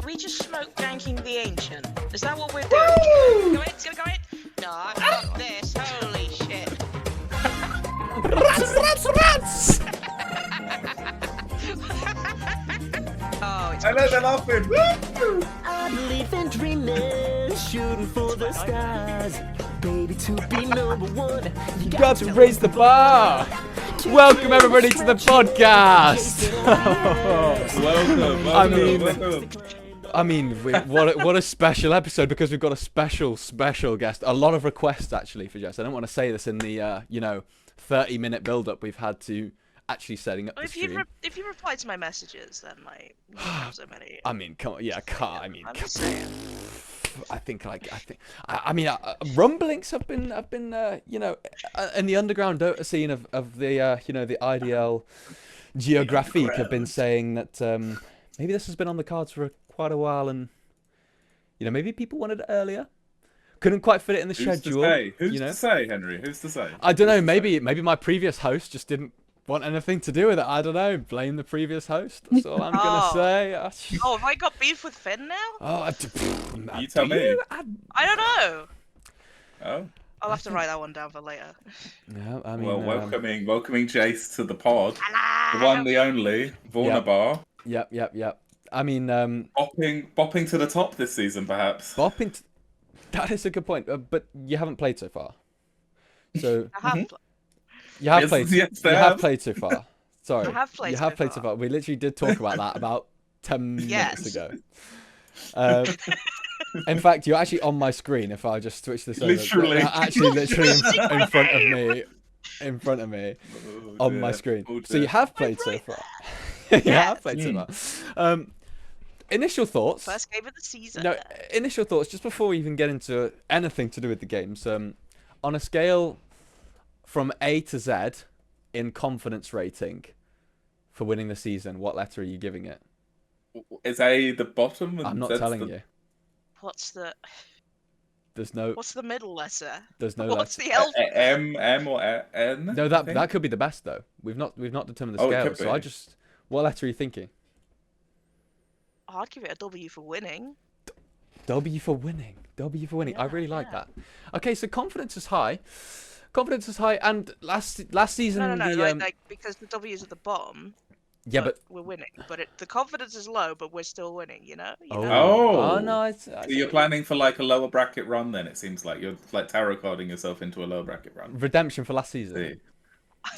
we just smoke ganking the ancient? Is that what we're doing? Go ahead. No, I got this. Holy shit. Rats! Oh, it's I know they're laughing. Woo! I believe in dreaming, shooting for the stars. Baby, to be number one, you got to raise the bar. Welcome everybody to the podcast. What a special episode, because we've got a special guest. A lot of requests actually for Jess. I don't want to say this in the 30-minute build-up we've had to actually setting up the stream. If you reply to my messages, then like you don't have so many. I mean, come on, yeah, I'm just saying. I mean, rumblings have been in the underground Dota scene of the the IDL Geographique have been saying that maybe this has been on the cards for quite a while, and maybe people wanted it earlier, couldn't quite fit it in the schedule. Who's to say, Henry? Who's to say? I don't know. Maybe my previous host just didn't want anything to do with it. I don't know. Blame the previous host. That's all I'm gonna say. Oh, have I got beef with Finn now? Oh, you tell me. I don't know. Oh. I'll have to write that one down for later. Yeah, I mean. Well, welcoming JACE to the pod. Hello. The one, the only, Vornabar. Yep. I mean, bopping to the top this season, perhaps. That is a good point. But you haven't played so far. So. I have. You have played. Yes, you have played so far. Sorry. I have played. You have played so far. We literally did talk about that about 10 minutes ago. In fact, you're actually on my screen. If I just switch this over, Literally in front of me, Oh, on dear. my screen. Oh, So you dear. have played so far. You have played so far. Initial thoughts. First game of the season. No, initial thoughts. Just before we even get into anything to do with the games, on a scale from A to Z in confidence rating for winning the season, what letter are you giving it? Is A the bottom? And I'm not Z's telling you. What's the middle letter? There's no What's letter. the alphabet? M or N? No, that could be the best though. We've not determined the Oh, it scale. could So be. what letter are you thinking? Oh, I'd give it a W for winning. W for winning. I really like that. Okay, so confidence is high, and last season No. the Like because the W is at the bottom. yeah, but we're winning. But the confidence is low, but we're still winning. You know. Oh no, So you're planning for like a lower bracket run then, it seems like. You're like tarot carding yourself into a lower bracket run. redemption for last season.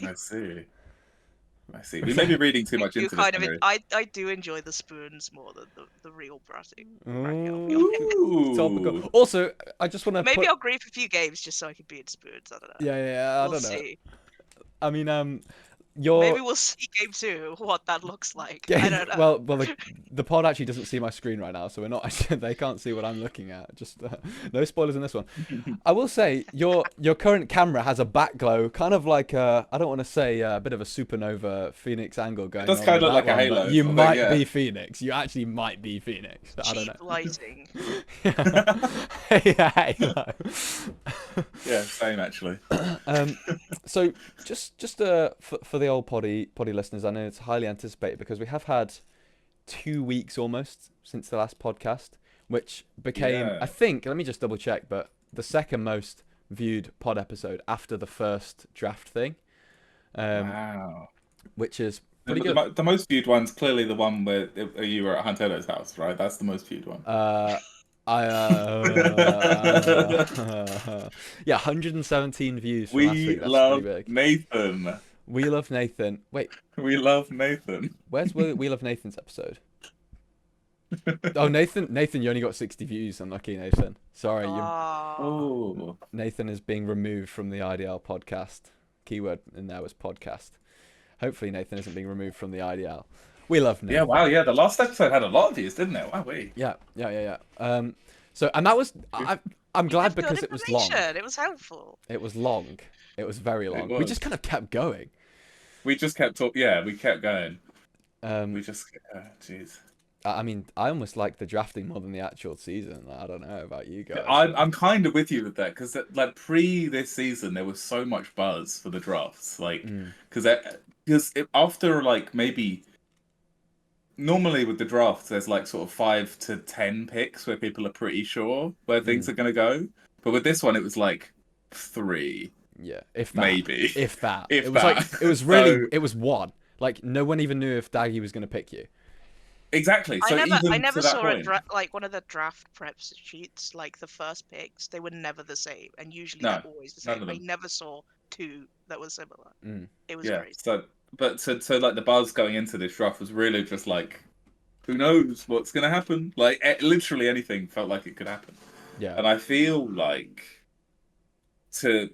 I see. We may be reading too much into kind this. of. I do enjoy the spoons more than the real bracket. Ooh. Topical. Also, I just want to Maybe I'll grief a few games just so I can be in spoons. I don't know. Yeah, I We'll don't know. see. I mean, your Maybe we'll see game 2 what that looks like. I don't know. Well, the pod actually doesn't see my screen right now, so we're not. They can't see what I'm looking at. Just no spoilers in this one. I will say your current camera has a back glow, kind of like I don't want to say a bit of a supernova Phoenix angle going. It does on kind of with look that like a one, but halo. You I might think, be Phoenix. You actually might be Phoenix. I don't know. Cheap lighting. Yeah, halo. Yeah, same actually. So just for the old poddy listeners, I know it's highly anticipated because we have had 2 weeks almost since the last podcast, which became I think, let me just double check, but the second most viewed pod episode after the first draft thing. Wow. Which is pretty good. The most viewed one's clearly the one where you were at Huntedo's house, right? That's the most viewed one. Yeah, 117 views. We last week. That's love pretty big. Nathan. We love Nathan. Wait, We love Nathan. where's We Love Nathan's episode? Oh, Nathan, you only got 60 views. Unlucky, Nathan. Sorry, Oh. Nathan is being removed from the IDL podcast. Keyword in there was podcast. Hopefully, Nathan isn't being removed from the IDL. We love Nathan. Yeah, wow, yeah. The last episode had a lot of views, didn't it? Wow, wait. Yeah. So, and that was. I'm glad Good because it was long. information. It was helpful. It was long. It was very long. We was. just kind of kept going. We just kept talking. Yeah, we kept going. We just. Jeez. I mean, I almost like the drafting more than the actual season. I don't know about you guys. I'm kind of with you with that because like pre this season there was so much buzz for the drafts, like because after like maybe normally with the drafts, there's like sort of 5 to 10 picks where people are pretty sure where things are going to go. But with this one, it was like 3, Yeah, if that. maybe. If that. If It was that. like it was really So- it was 1. Like no one even knew if Daggy was going to pick you. Exactly. So I even never to that saw point, like one of the draft prep sheets, like the first picks, they were never the same, and usually No, they're always the none same. of I them. never saw 2 that were similar. Mm. It was Yeah. crazy. So like the buzz going into this draft was really just like, who knows what's going to happen? Like literally anything felt like it could happen. Yeah. And I feel like, to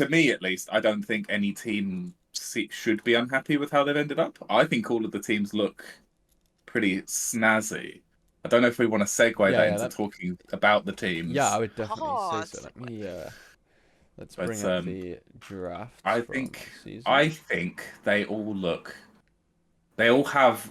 me at least, I don't think any team should be unhappy with how they've ended up. I think all of the teams look pretty snazzy. I don't know if we want to segue that into talking about the teams. Yeah, I would definitely say it's so. Let me let's But, bring up the draft. I think they all look. They all have.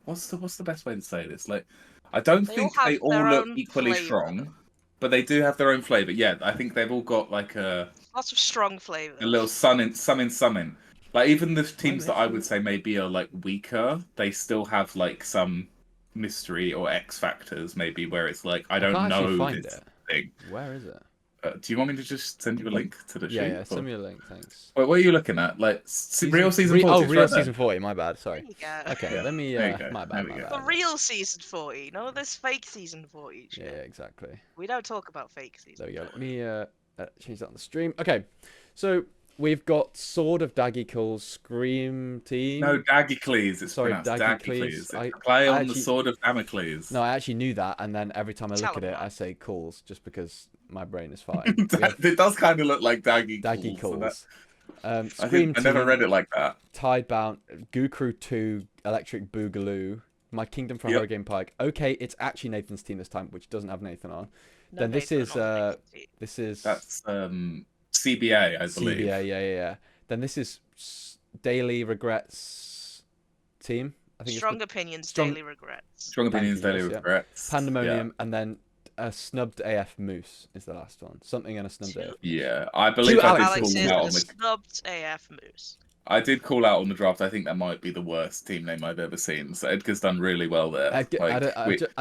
What's the best way to say this? Like, I don't think all they have all their look own equally flavour. strong, but they do have their own flavor. Yeah, I think they've all got like Lots of strong flavors. a little some in. Like even the teams that I missing would say maybe are like weaker, they still have like some mystery or X factors maybe where it's like I don't can't actually know find this it. thing. Where is it? Do you want me to just send you a link to the sheet? Yeah, send me a link, thanks. Wait, what are you looking at? Like real season 40? Oh, it's real right there. season 40. My bad. Sorry. There you go. Okay, Yeah, let me. there you go, My there bad. we My go. bad. The real season 40, no this fake season 40 shit. Yeah, exactly. We don't talk about fake season. There we go. Let me change that on the stream. Okay, so we've got Sword of Daggicles Scream Team. No, Daggicles. It's Sorry, pronounced Daggicles. Daggicles. Play I on actually- the Sword of Damocles. No, I actually knew that, and then every time I look at it, Taliban. I say calls just because my brain is fine. It does kind of look like Daggicles. Daggy so calls. I never read it like that. Tidebound, Goo Crew 2, Electric Boogaloo, My Kingdom for Yep. Hurricane Pike. Okay, it's actually Nathan's team this time, which doesn't have Nathan on. No, Then this Nathan, is not fake That's CBA, I believe. CBA, yeah. Then this is Daily Regrets team. I think Strong it's opinions, Strong- daily regrets. Strong opinions, Thank you, daily yes, yeah. regrets. Pandemonium, and then a Snubbed AF Moose is the last one. Something and a Snubbed AF. Yeah, I believe I did Alex call is them out on the the. snubbed AF Moose. I did call out on the draft. I think that might be the worst team name I've ever seen. So Edgar's done really well there. I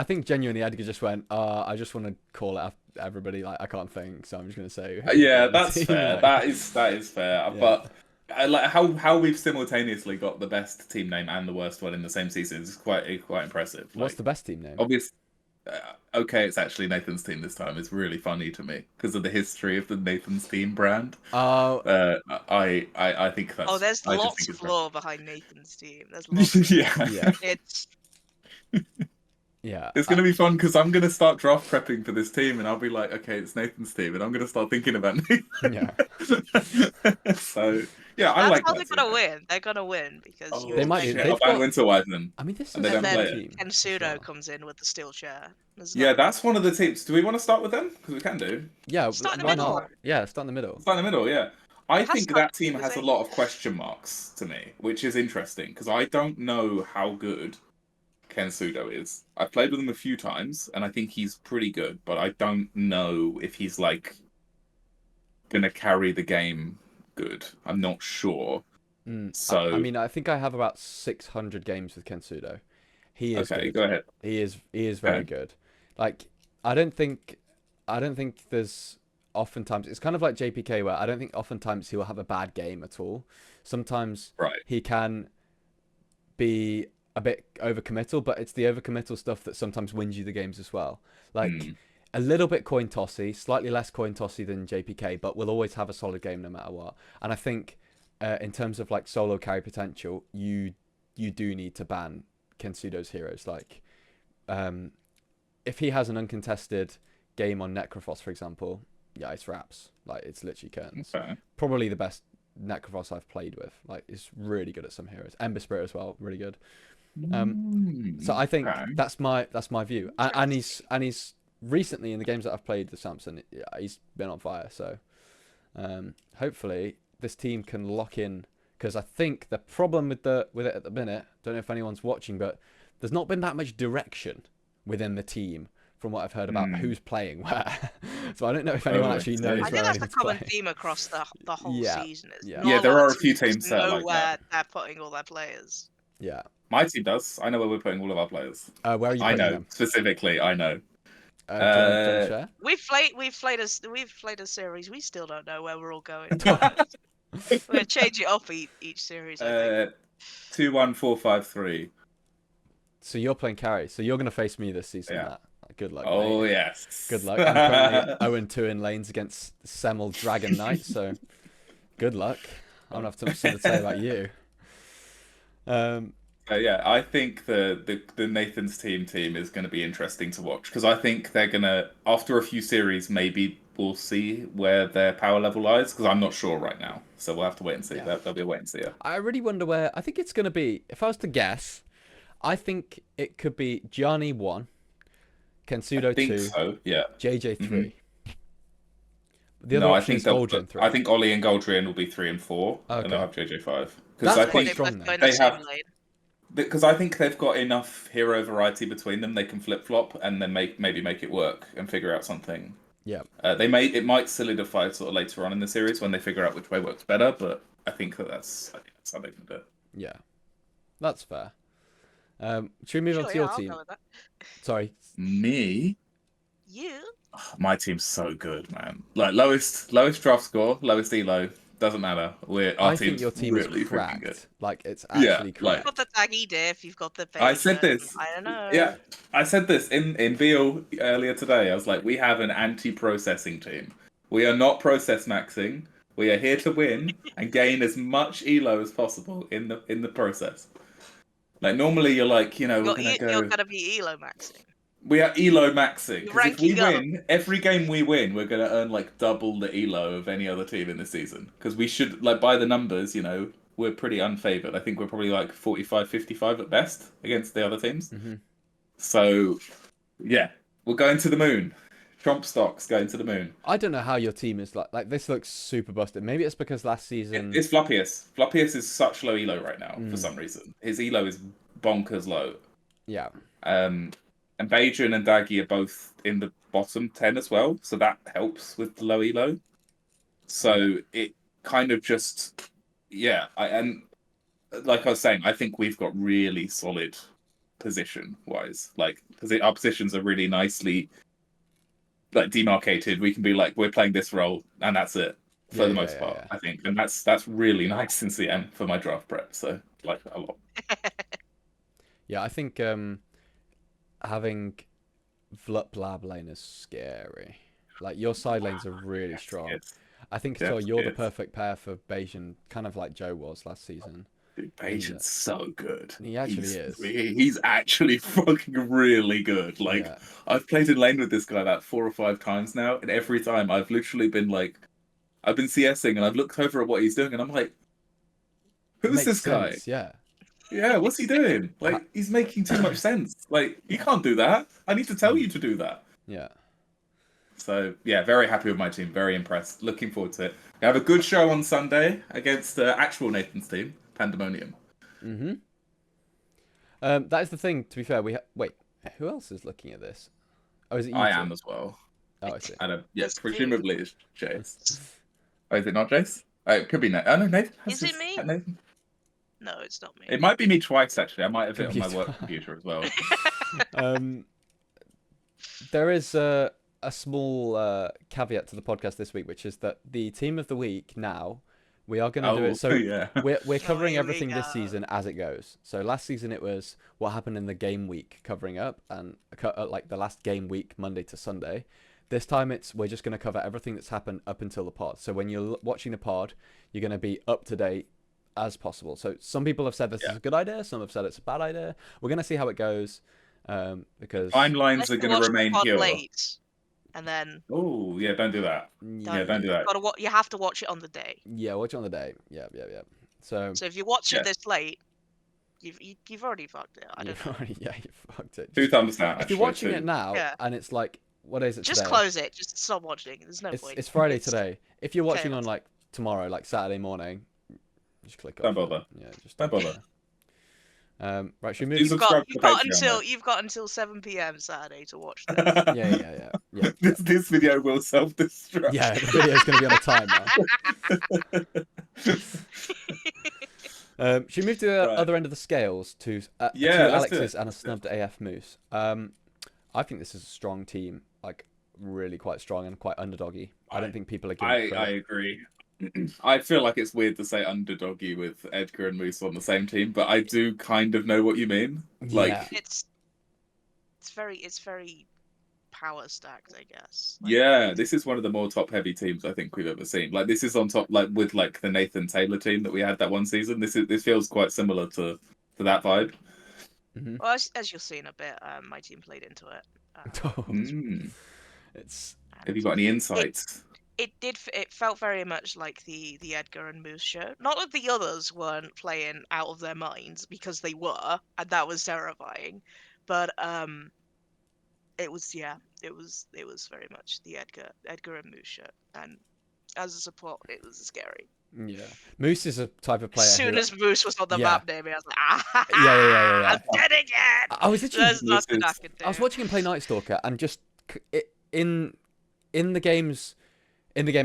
think genuinely Edgar just went, I just want to call out everybody. Like I can't think, so I'm just gonna say. Yeah, that's team fair. name. That is fair. Yeah. But like how we've simultaneously got the best team name and the worst one in the same season is quite impressive. What's the best team name? Obviously, okay, it's actually Nathan's team this time. It's really funny to me because of the history of the Nathan's team brand. Oh, I think that's. Oh, there's I just lots think of it's lore behind Nathan's team. There's lots. yeah. It's yeah. It's gonna be fun because I'm gonna start draft prepping for this team, and I'll be like, okay, it's Nathan's team, and I'm gonna start thinking about Nathan. Yeah. So yeah, that's I like how that they're gonna team. win. They're gonna win because Oh, They might do. shit. They've I'll ban got- Winterwiseman. I mean, this And is they a don't And play then it. team. Kensudo Sure. comes in with the steel chair. Yeah, that's one of the teams. Do we want to start with them? Because we can do. Yeah, Start in the why middle. not? Yeah, start in the middle. Start in the middle, yeah. I has think to that be team the has a same. lot of question marks to me, which is interesting because I don't know how good Kensudo is. I've played with him a few times, and I think he's pretty good, but I don't know if he's like gonna carry the game good. I'm not sure. So I mean, I think I have about 600 games with Kensudo. He is okay, good. go ahead. He is very good. Like I don't think there's oftentimes it's kind of like JPK where I don't think oftentimes he'll have a bad game at all. Sometimes Right. he can be a bit overcommittal, but it's the overcommittal stuff that sometimes wins you the games as well. Like a little bit coin tossy, slightly less coin tossy than JPK, but will always have a solid game no matter what. And I think in terms of like solo carry potential, you do need to ban Kensudo's heroes. Like if he has an uncontested game on Necrophos, for example, yeah, it's wraps. Like it's literally curtains. Okay. Probably the best Necrophos I've played with. Like it's really good at some heroes. Ember Spirit as well, really good. So I think that's my view. And he's recently in the games that I've played with Samson, he's been on fire. So hopefully this team can lock in, because I think the problem with it at the minute, don't know if anyone's watching, but there's not been that much direction within the team from what I've heard about who's playing where. So I don't know if anyone actually knows I where think that's the anyone's common playing. theme across the whole season. Is Yeah. not Yeah, a there lot are of a few teams teams that are know like where that. they're putting all their players. Yeah. My team does. I know where we're putting all of our players. Where are you I putting know them? specifically. I know. Do you want to share? We've played a series. We still don't know where we're all going. We're gonna change it up each series. I think. 2-1-4-5-3. So you're playing carry. So you're going to face me this season, Yeah. Matt. Good luck, Oh mate. yes. Good luck. I'm currently 0-2 in lanes against Semel Dragon Knight, so good luck. I'm going to have something to say about you. Yeah, I think the Nathan's team is going to be interesting to watch because I think they're going to, after a few series, maybe we'll see where their power level lies because I'm not sure right now. So we'll have to wait and see. Yeah. That'll be a wait and see. Yeah. I really wonder where. I think it's going to be, if I was to guess, I think it could be Gianni 1, Kensudo I think 2, so. Yeah. JJ 3. Mhm. The other No, I option think is they'll Goldrian 3. I think Ollie and Goldrian will be 3 and 4, and Okay. they'll have JJ 5. That's I quite think strong Both then. go in They the same have- lane. because I think they've got enough hero variety between them. They can flip flop and then maybe make it work and figure out something. Yeah. It might solidify sort of later on in the series when they figure out which way works better. But I think that's how they can do it. Yeah. That's fair. Should we move on Sure, to your I'll team? go with that. Sorry. Me, You? my team's so good, man. Like lowest draft score, lowest elo, doesn't matter. I think your team really is freaking good. cracked. Like, it's Yeah, actually like- You've cracked. got the taggy diff. You've got the. I said bacon, this. I don't know. Yeah, I said this in Beal earlier today. I was like, we have an anti-processing team. We are not process maxing. We are here to win and gain as much elo as possible in the process. Like normally, you're like, we're gonna go. You're gonna be elo maxing. We are elo maxing You're because if we ranking up. win every game we win, we're gonna earn like double the elo of any other team in the season. Because we should, like, by the numbers, we're pretty unfavored. I think we're probably like 45-55 at best against the other teams. Mm-hmm. So, yeah, we're going to the moon. Trump stocks going to the moon. I don't know how your team is like this looks super busted. Maybe it's because last season. It's Floppius. Floppius is such low elo right now for some reason. His elo is bonkers low. Yeah. And Bajan and Daggy are both in the bottom 10 as well, so that helps with the low elo. So it kind of just, and like I was saying, I think we've got really solid position-wise. Like, our positions are really nicely like demarcated. We can be like, we're playing this role, and that's it for the most part, I think. And that's really nice in CM for my draft prep, so I like that a lot. Yeah, I think having Vlup lab lane is scary. Like, your side lanes are really strong. I think so. You're the perfect pair for Bajan, kind of like Joe was last season. Dude, Bajan's so good. He actually is. He's actually fucking really good. Like, Yeah. I've played in lane with this guy about 4 or 5 times now, and every time I've literally been like, I've been CSing and I've looked over at what he's doing, and I'm like, who's this guy? Sense, yeah. Yeah, what's he doing? Like, he's making too much sense. Like, you can't do that. I need to tell you to do that. Yeah. So, yeah, very happy with my team. Very impressed. Looking forward to it. We have a good show on Sunday against actual Nathan's team, Pandemonium. Mm-hmm. That is the thing, to be fair. Wait, who else is looking at this? Oh, is it you I two? am as well. Oh, I see. And yes, It's presumably it's Jace. Oh, is it not Jace? Oh, it could be Nathan. Oh, no, Nathan. Is it me? Nathan? No, it's not me. It might be me twice, actually. I might have it on my Computer. work computer as well. There is a small caveat to the podcast this week, which is that the team of the week now, we are going to do it. So yeah. we're covering here we everything this go. season as it goes. So last season it was what happened in the game week covering up, and like the last game week, Monday to Sunday. This time we're just going to cover everything that's happened up until the pod. So when you're watching the pod, you're going to be up to date as possible. So some people have said this is a good idea. Some have said it's a bad idea. We're going to see how it goes because Timelines are going to remain pure. Late, and then Oh, yeah, don't do that. Yeah, don't do that. you have to watch it on the day. Yeah, watch it on the day. Yeah. So So if you watch it this late, you've already fucked it. I don't know. you fucked it. 2 thumbs down. If you're watching it now Yeah. and it's like, what is it Just today? close it. Just stop watching. There's no point. It's Friday today. If you're watching chaos. on like tomorrow, like Saturday morning, just click Don't off. bother. Yeah, just Don't bother. Right, should we move? Use subscribe to You've the got Patreon, until 7 p.m. Saturday to watch this. Yeah. This video will self-destruct. Yeah, the video's going to be on a timer. She moved to the Right. other end of the scales to Yeah, two let's do Alexes it. and a snubbed AF Moose. I think this is a strong team, like really quite strong and quite underdoggy. I don't think people are giving I credit. agree. I feel like it's weird to say underdoggy with Edgar and Moose on the same team, but I do kind of know what you mean. Yeah. Like, It's very power stacked, I guess. Like, yeah, this is one of the more top-heavy teams I think we've ever seen. Like, this is on top, like with like the Nathan Taylor team that we had that one season. This feels quite similar to that vibe. Mm-hmm. well, as you'll see in a bit, my team played into it. It's Have you And got any insights? it felt very much like the Edgar and Moose show. Not that the others weren't playing out of their minds, because they were, and that was terrifying. But it was very much the Edgar and Moose show. And as a support, it was scary. yeah. Moose is a type of As player soon who as Moose was on the yeah. map near me, I was like, ah, Yeah. I'm dead again. I was literally There's nothing I can do. I was watching him play Night Stalker and just in the game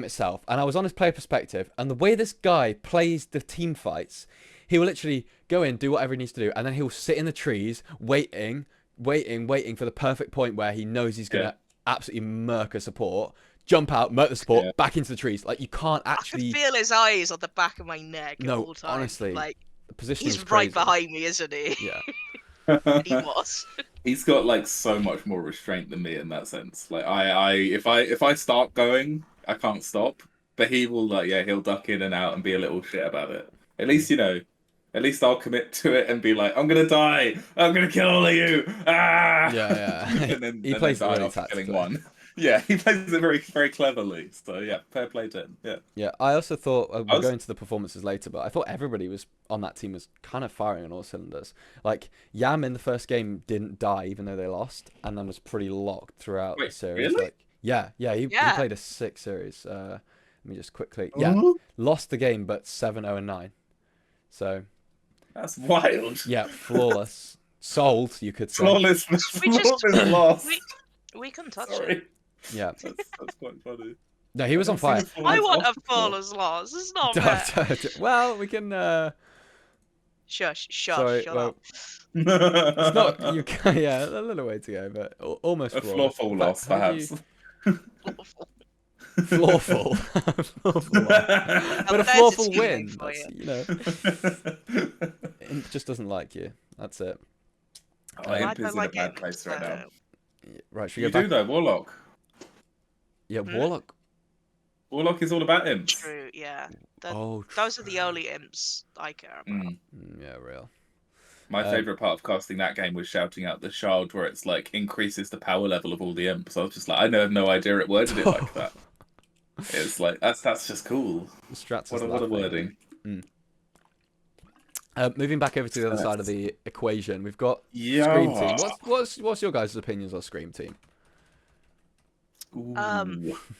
itself, and I was on his player perspective, and the way this guy plays the team fights, he will literally go in, do whatever he needs to do, and then he'll sit in the trees waiting for the perfect point where he knows he's gonna absolutely murk a support, jump out, murk the support, back into the trees. Like, you can't actually. I can feel his eyes on the back of my neck at all times. Honestly, like the position he's was right crazy. behind me, isn't he? Yeah. He was. He's got like so much more restraint than me in that sense. Like if I start going, I can't stop. But he will he'll duck in and out and be a little shit about it. At least at least I'll commit to it and be like, I'm gonna die, I'm gonna kill all of you. Ah. Yeah. and He plays then die really after killing tactically. one. Yeah, he plays it very very cleverly. So yeah, fair play to him. Yeah. Yeah, I also thought we'll go into the performances later, but I thought everybody was on that team was kind of firing on all cylinders. Like, Yam in the first game didn't die even though they lost, and then was pretty locked throughout the series. Really? Like, he played a 6 series. Let me just quickly. Yeah, lost the game, but 7-0-9. So that's wild. yeah, flawless, sold, you could say. Flawless, flawless loss. We couldn't touch Sorry. it. Yeah, that's quite funny. no, he was on fire. I want a flawless loss. It's not fair. Well, we can. Shush, Sorry, shut well, up. It's not you. Yeah, a little way to go, but almost A flawless. flawful loss, perhaps. Flawful. But a flawful win. That's, it just doesn't like you. That's it. Imp is in a bad place right now. Right, should we You go do back? though, Warlock. Yeah, Warlock. Warlock is all about imps. True, yeah. Oh, Those are the only imps I care about. yeah, real. My favourite part of casting that game was shouting out the shard where it's like increases the power level of all the imps. I was just like, I have no idea it worded it like that. It's like that's just cool. What a wording. Moving back over to the other side of the equation, we've got Scream Team. What's your guys' opinions on Scream Team?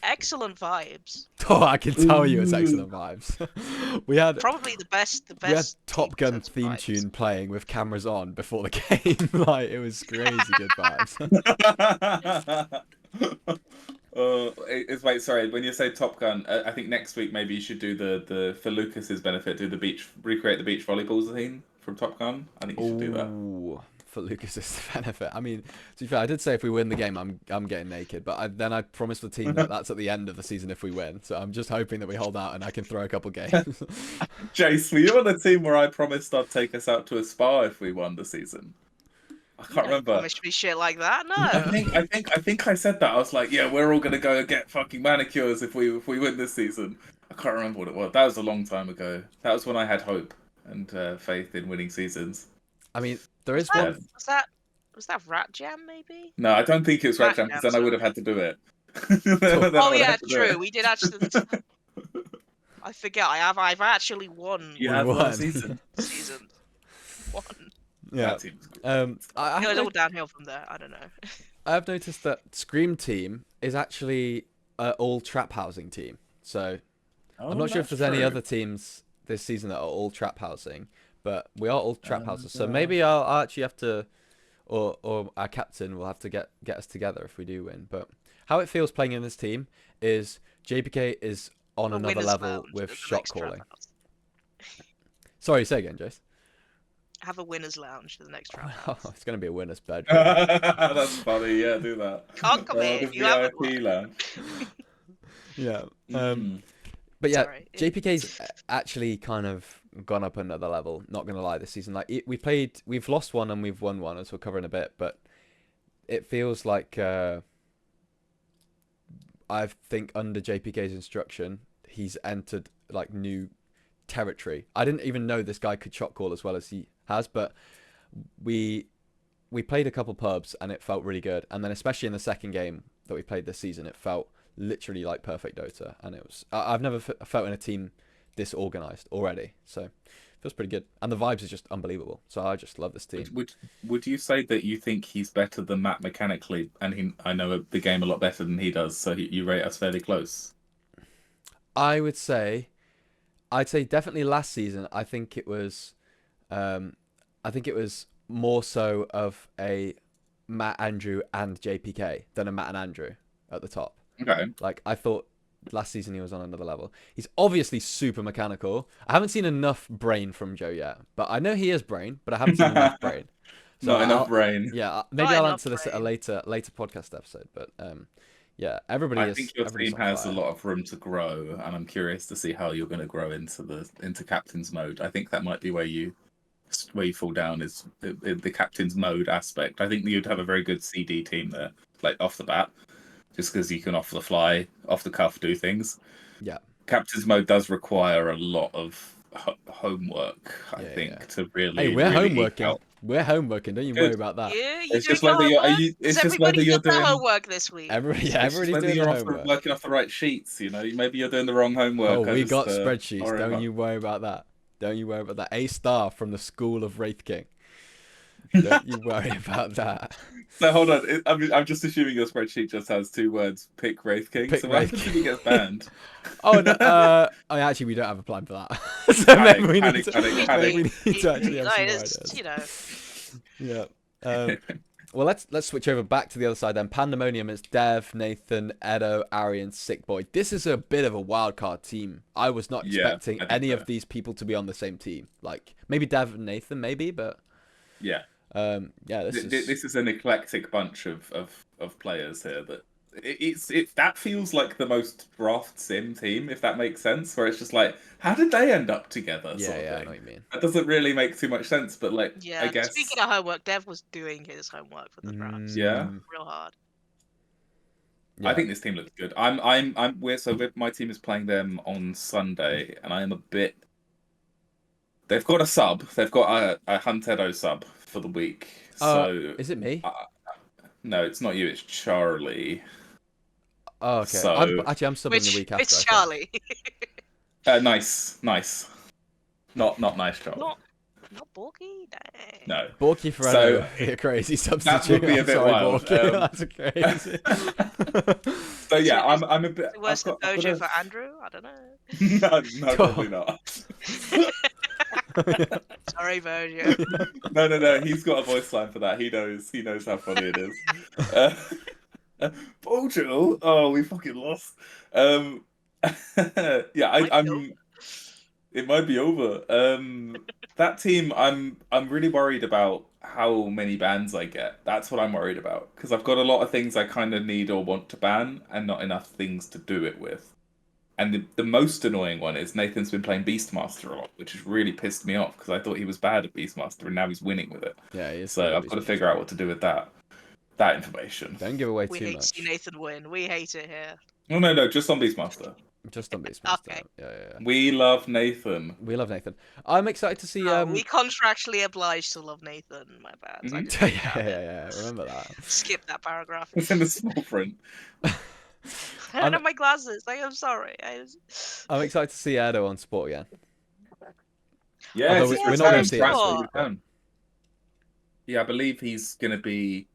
Excellent vibes. Oh, I can tell you it's excellent vibes. We had probably the best. We had Top Gun theme tune playing with cameras on before the game. Like, it was crazy good vibes. Wait, sorry. When you say Top Gun, I think next week maybe you should do the for Lucas's benefit, recreate the beach volleyball scene from Top Gun. I think you should do that. For Lucas's benefit. I mean, to be fair, I did say if we win the game, I'm getting naked. But then I promised the team that that's at the end of the season if we win. So I'm just hoping that we hold out and I can throw a couple games. Jace, were you on the team where I promised I'd take us out to a spa if we won the season? I can't remember. Promised me shit like that. No. I think I said that. I was like, yeah, we're all gonna go get fucking manicures if we win this season. I can't remember what it was. That was a long time ago. That was when I had hope and faith in winning seasons. I mean, there is one. Was that Rat Jam maybe? No, I don't think it was Rat Jam because then I would have had to do it. Oh yeah, true. We did actually. I forget. I've actually won. You have won season. One. Yeah. It was all downhill from there. I don't know. I have noticed that Scream Team is actually an all trap housing team. So I'm not sure if there's any other teams this season that are all trap housing, but we are all trap houses. So maybe I'll actually have to, or our captain will have to get us together if we do win. But how it feels playing in this team is JPK is on another level with shot calling. Sorry, say again, Jace. Have a winner's lounge for the next round. Oh, it's going to be a winner's bedroom. That's funny. Yeah, do that. Can't come Oh, in. the You haven't VIP won. lounge. Yeah. Mm. But yeah, Sorry. JPK's actually kind of gone up another level. Not gonna lie, this season, like we've lost one and we've won one, as we'll cover in a bit. But it feels like I think under JPK's instruction, he's entered like new territory. I didn't even know this guy could shot call as well as he has, but we played a couple pubs and it felt really good. And then especially in the second game that we played this season, it felt literally like perfect Dota, and it was I've never felt in a team this organized already, so it feels pretty good, and the vibes are just unbelievable. So I just love this team. Would you say that you think he's better than Matt mechanically, and I know the game a lot better than he does, so you rate us fairly close? I'd say definitely last season. I think it was more so of a Matt, Andrew, and JPK than a Matt and Andrew at the top. Okay. Like, I thought last season he was on another level. He's obviously super mechanical. I haven't seen enough brain from Joe yet, but I know he is brain, but I haven't seen enough brain. So Not enough brain. Yeah, maybe Not I'll enough answer this at a brain. later podcast episode. But yeah, everybody I is. think your everybody's team on has a fire. lot of room to grow, and I'm curious to see how you're going to grow into captain's mode. I think that might be where you fall down, is the captain's mode aspect. I think you'd have a very good CD team there, like off the bat, just because you can off the fly, off the cuff do things. Yeah. Captain's mode does require a lot of homework, I think, to really. Hey, we're really homeworking. eke out. We're homeworking. Don't you Good. worry about that. Yeah, you It's doing just your whether you're. homework? It's Has just whether everybody you're done their doing. homework this week? Everybody, It's just everybody's whether doing you're their off homework. working off the right sheets. You know, maybe you're doing the wrong homework. Oh, we got I spreadsheets. worry Don't about- you worry about that. Don't you worry about that. A star from the school of Wraith King. Don't you worry about that. So hold on. I'm just assuming your spreadsheet just has two words: pick Wraith King. Pick So what Wraith happens if King. he gets banned? Oh no! Actually, we don't have a plan for that. So maybe we need to actually have some more ideas. You know. Yeah. Well, let's switch over back to the other side then. Pandemonium is Dev, Nathan, Edo, Arian, Sick Boy. This is a bit of a wild card team. I was not expecting I think any so. of these people to be on the same team. Like maybe Dev and Nathan, maybe, but Yeah. yeah, This is an eclectic bunch of players here that that feels like the most draft sim team, if that makes sense, where it's just like, how did they end up together? yeah, sort of I thing. know what you mean. That doesn't really make too much sense, but like, Yeah. I guess Speaking of homework, Dev was doing his homework for the drafts. Yeah. Real hard. Yeah. I think this team looks good. My team is playing them on Sunday, and I am a bit. They've got a sub. They've got a Huntedo sub for the week. So is it me? no, it's not you. It's Charlie. Oh, okay. So I'm subbing the week after. It's I think. Charlie. nice. Not nice, Charlie. Not Borky? Dang. No. Borky for So, Edo would be a crazy substitute. That would be a I'm bit sorry, wild. Borky. That's crazy. So yeah, I'm a bit. Worse than I've got Bojo a- for Andrew? I don't know. no, probably not. Sorry, Bojo. No. He's got a voice line for that. He knows how funny it is. Bojo, oh, we fucking lost. Yeah, I'm. It might be over. That team, I'm really worried about how many bans I get. That's what I'm worried about, because I've got a lot of things I kind of need or want to ban, and not enough things to do it with. And the most annoying one is Nathan's been playing Beastmaster a lot, which has really pissed me off, because I thought he was bad at Beastmaster, and now he's winning with it. Yeah, he is. So I've got to figure out what to do with that information. Don't give away We too hate much. to see Nathan win. We hate it here. No, just on Beastmaster. Just on Beastmaster. Okay. Yeah. We love Nathan. We love Nathan. I'm excited to see. We contractually obliged to love Nathan. My bad. I Mhm. didn't yeah. Remember that. skip that paragraph. It's in the small print. I don't have my glasses. I'm sorry. I'm excited to see Edo on sport again. Yeah, Although it's we're his not gonna return. see it. Brad's return. Yeah, I believe he's going to be.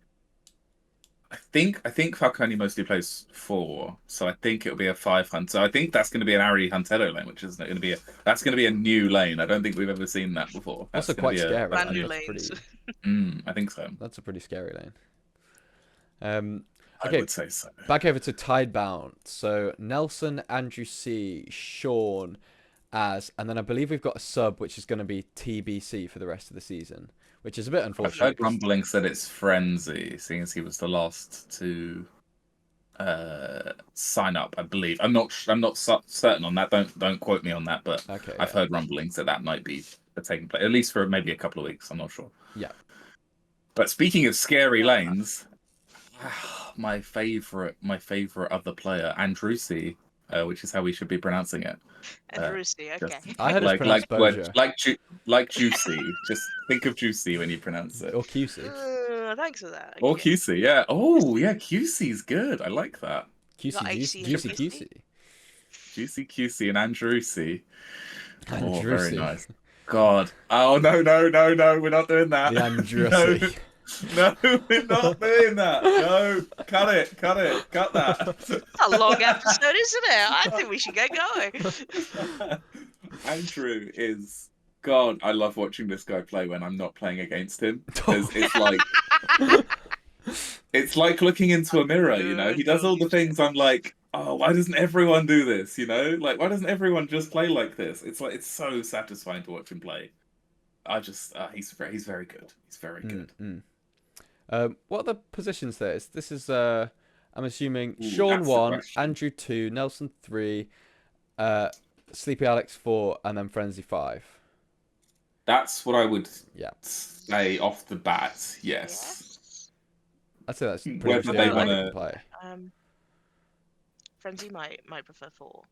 I think Falcone mostly plays 4, so I think it'll be a 5 hunt. So I think that's going to be an Ari Huntedo lane, which is going to be that's going to be a new lane. I don't think we've ever seen that before. That's gonna quite be scary. brand I new think that's lanes. pretty. I think so. That's a pretty scary lane. I Okay, would say so. back over to Tidebound. So Nelson, Andrew C, Sean, and then I believe we've got a sub which is going to be TBC for the rest of the season, which is a bit I've unfortunate. heard 'Cause rumblings that it's Frenzy, seeing as he was the last to sign up. I believe. I'm not certain on that. Don't quote me on that. But okay, I've yeah, heard rumblings that that might be taking place, at least for maybe a couple of weeks. I'm not sure. yeah. But speaking of scary Yeah. lanes, my favorite other player, Andrusi, which is how we should be pronouncing it. And Rusi, okay. Just I heard it's pronounced Boja. like juicy. Just think of juicy when you pronounce it. Or QC. Thanks for that. Or Okay. QC, yeah. Oh, yeah, QC's good. I like that. You got QC, AC and juicy QC? QC. Juicy QC and Andrusi. Oh, very Andrusi. nice. God. Oh, no. We're not doing that. The Andrusi. No, we're not doing that. No, cut it. Cut that. It's a long episode, isn't it? I think we should get going. Andrew is God. I love watching this guy play when I'm not playing against him because it's like looking into a mirror. You know, he does all the things. I'm like, oh, why doesn't everyone do this? You know, like why doesn't everyone just play like this? It's like it's so satisfying to watch him play. I just he's very good. He's very good. What are the positions there? This is I'm assuming Ooh, Sean that's the 1, question. Andrew 2, Nelson 3, Sleepy Alex 4, and then Frenzy 5. That's what I would Yeah. say off the bat. Yes. Yes. I'd say that's pretty Whether much they the way wanna- can play. Frenzy might prefer 4.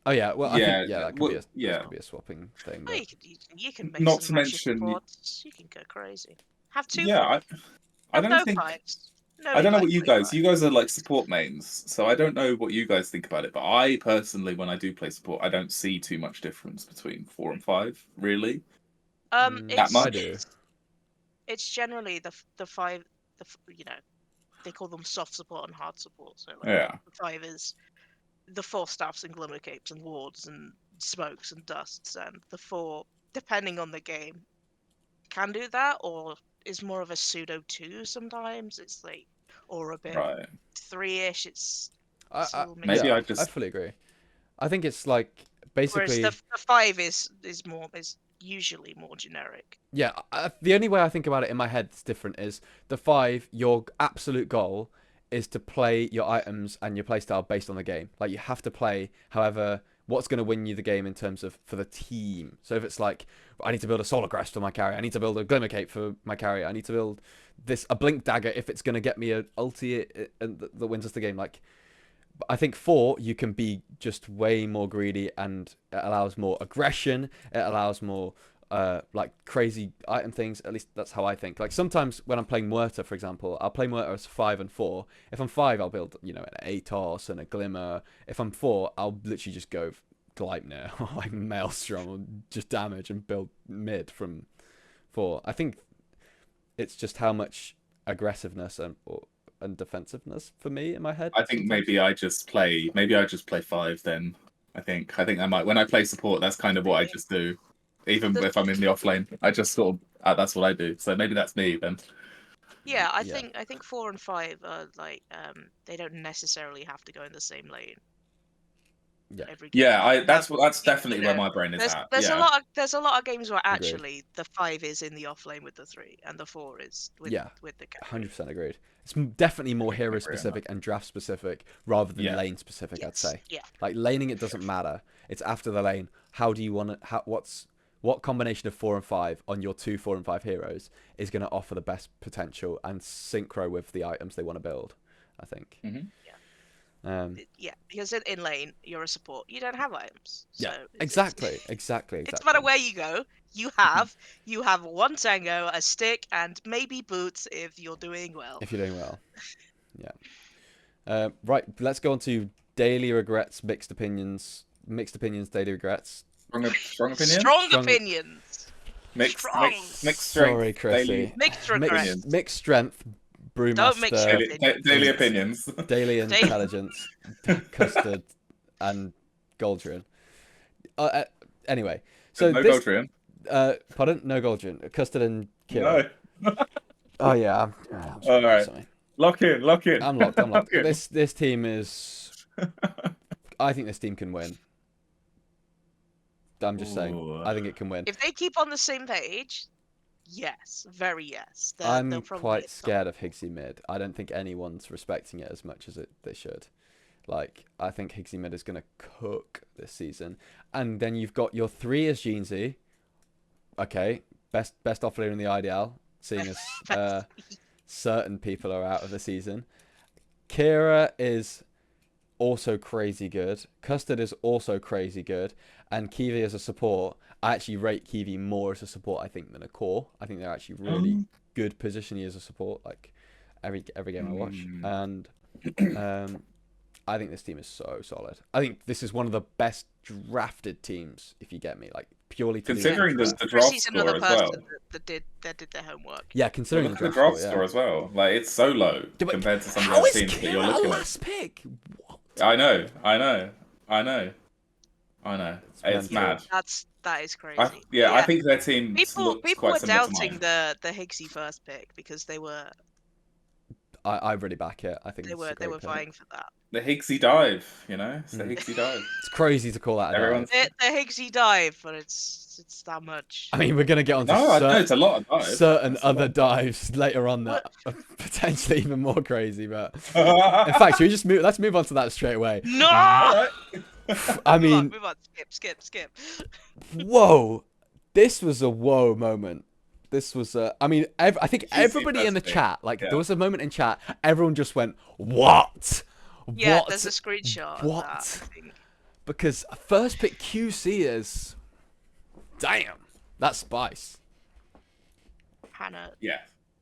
Oh yeah, well I think that could well, be a yeah. that could be a swapping thing. Oh, But... you can mix Not and to match your mention- supports. You can go crazy. Have 2 Yeah, fours. I Have don't no think. fives. I don't know what Nobody you likes guys. fives. You guys are like support mains, so I don't know what you guys think about it. But I personally, when I do play support, I don't see too much difference between 4 and 5. Really, that It's, much? I do. It's generally the 5. They call them soft support and hard support. So like Yeah. the 5 is the 4 staffs and glimmer capes and wards and smokes and dusts, and the 4, depending on the game, can do that or is more of a pseudo 2 sometimes. It's like or a bit Right. 3-ish. It's I still mixed. Maybe yeah, I just- I fully agree. I think it's like Whereas basically the 5 is usually more generic. yeah. The only way I think about it in my head is different. Is the 5 your absolute goal is to play your items and your playstyle based on the game. Like you have to play however what's going to win you the game in terms of for the team. So if it's like I need to build a solar crest for my carry, I need to build a glimmer cape for my carry, I need to build a blink dagger if it's going to get me a ulti that wins us the game. Like I think 4 you can be just way more greedy and it allows more aggression. It allows more like crazy item things. At least that's how I think. Like sometimes when I'm playing Muerta, for example, I'll play Muerta as 5 and 4. If I'm 5, I'll build an Atos and a Glimmer. If I'm 4, I'll literally just go Gleipnir or like Maelstrom or just damage and build mid from 4. I think it's just how much aggressiveness and defensiveness for me in my head. I think maybe I just play 5 then. I think I might when I play support. That's kind of what I just do. Even if I'm in the off lane, I just sort of that's what I do. So maybe that's me then. Yeah, I think 4 and 5 are like they don't necessarily have to go in the same lane. Yeah. Every game. Yeah, that's You definitely know, where my brain is at. There's Yeah. a lot of games where Agreed. actually the 5 is in the off lane with the 3 and the 4 is with the carry. 100% agreed. It's definitely more I agree hero on specific and draft specific rather than Yeah. lane specific. I'd Yes, say. yeah. Like laning, it doesn't matter. It's after the lane. How do you want to? What combination of 4 and 5 on your 2, 4, and 5 heroes is going to offer the best potential and synchro with the items they want to build? I think. Mhm. Yeah, because in lane you're a support. You don't have items. So Yeah, it's- exactly. It's no matter where you go, you have 1 tango, a stick, and maybe boots if you're doing well. If you're doing well. Yeah. Right. Let's go on to daily regrets, mixed opinions, daily regrets. Strong opinion. Strong Strong- opinions. Mixed Strong. strength. Sorry, Chrissy. Daily, Mixed regrets. Opinions. Mixed strength, Don't mix brewmaster, your daily opinions. daily intelligence, custard, and Goldrian. Anyway, so no this. Goldrian. Pardon? No Goldrian. Custard and Kira. No. Oh yeah. I'm All right. sorry. Lock in. I'm locked. Lock in. This team is. I think this team can win. I'm just saying. Ooh. I think it can win. If they keep on the same page, yes, very yes. They'll I'm probably quite get scared of Higgsy mid. I don't think anyone's respecting it as much as they should. Like, I think Higgsy mid is going to cook this season. And then you've got your 3 as Jeansy. Okay, best offlaner in the IDL, seeing as certain people are out of the season. Kira is also crazy good. Custard is also crazy good. And Kiwi as a support, I actually rate Kiwi more as a support, I think, than a core. I think they're actually really good positioning as a support, like every game I watch. And I think this team is so solid. I think this is one of the best drafted teams, if you get me, like purely to Considering do the with the draft. draft He's score another as well. person that did their homework. Yeah, Well, considering look the at the draft draft score, score yeah. as well. Like, it's so low Yeah, but compared to some of how the is teams that you're Kira looking at. last pick? What? I know. It's mental. mad. That is crazy. I think their team People looks were quite similar to doubting mine. the Higgsy first pick because I really back it. I think they it's a were great pick. vying for that. The Higgsy dive, It's the Higgsy dive. It's crazy to call that a Everyone's- dive. The Higgsy dive, but it's that much. I mean, we're gonna get onto No, I know it's a lot of dives. certain That's a lot other of dives later on that What? are potentially even more crazy. But in dives. fact, should we just move? Let's move on to that straight away. No! Alright. I mean, move on. Skip. whoa! This was a whoa moment. This was a. I mean, I think everybody in the first pick. chat, like, Yeah. there was a moment in chat, everyone just went, "What? Yeah, What? there's a screenshot What?" of that, I think. Because first pick QC is, damn, that's spice. Hannah, Yeah,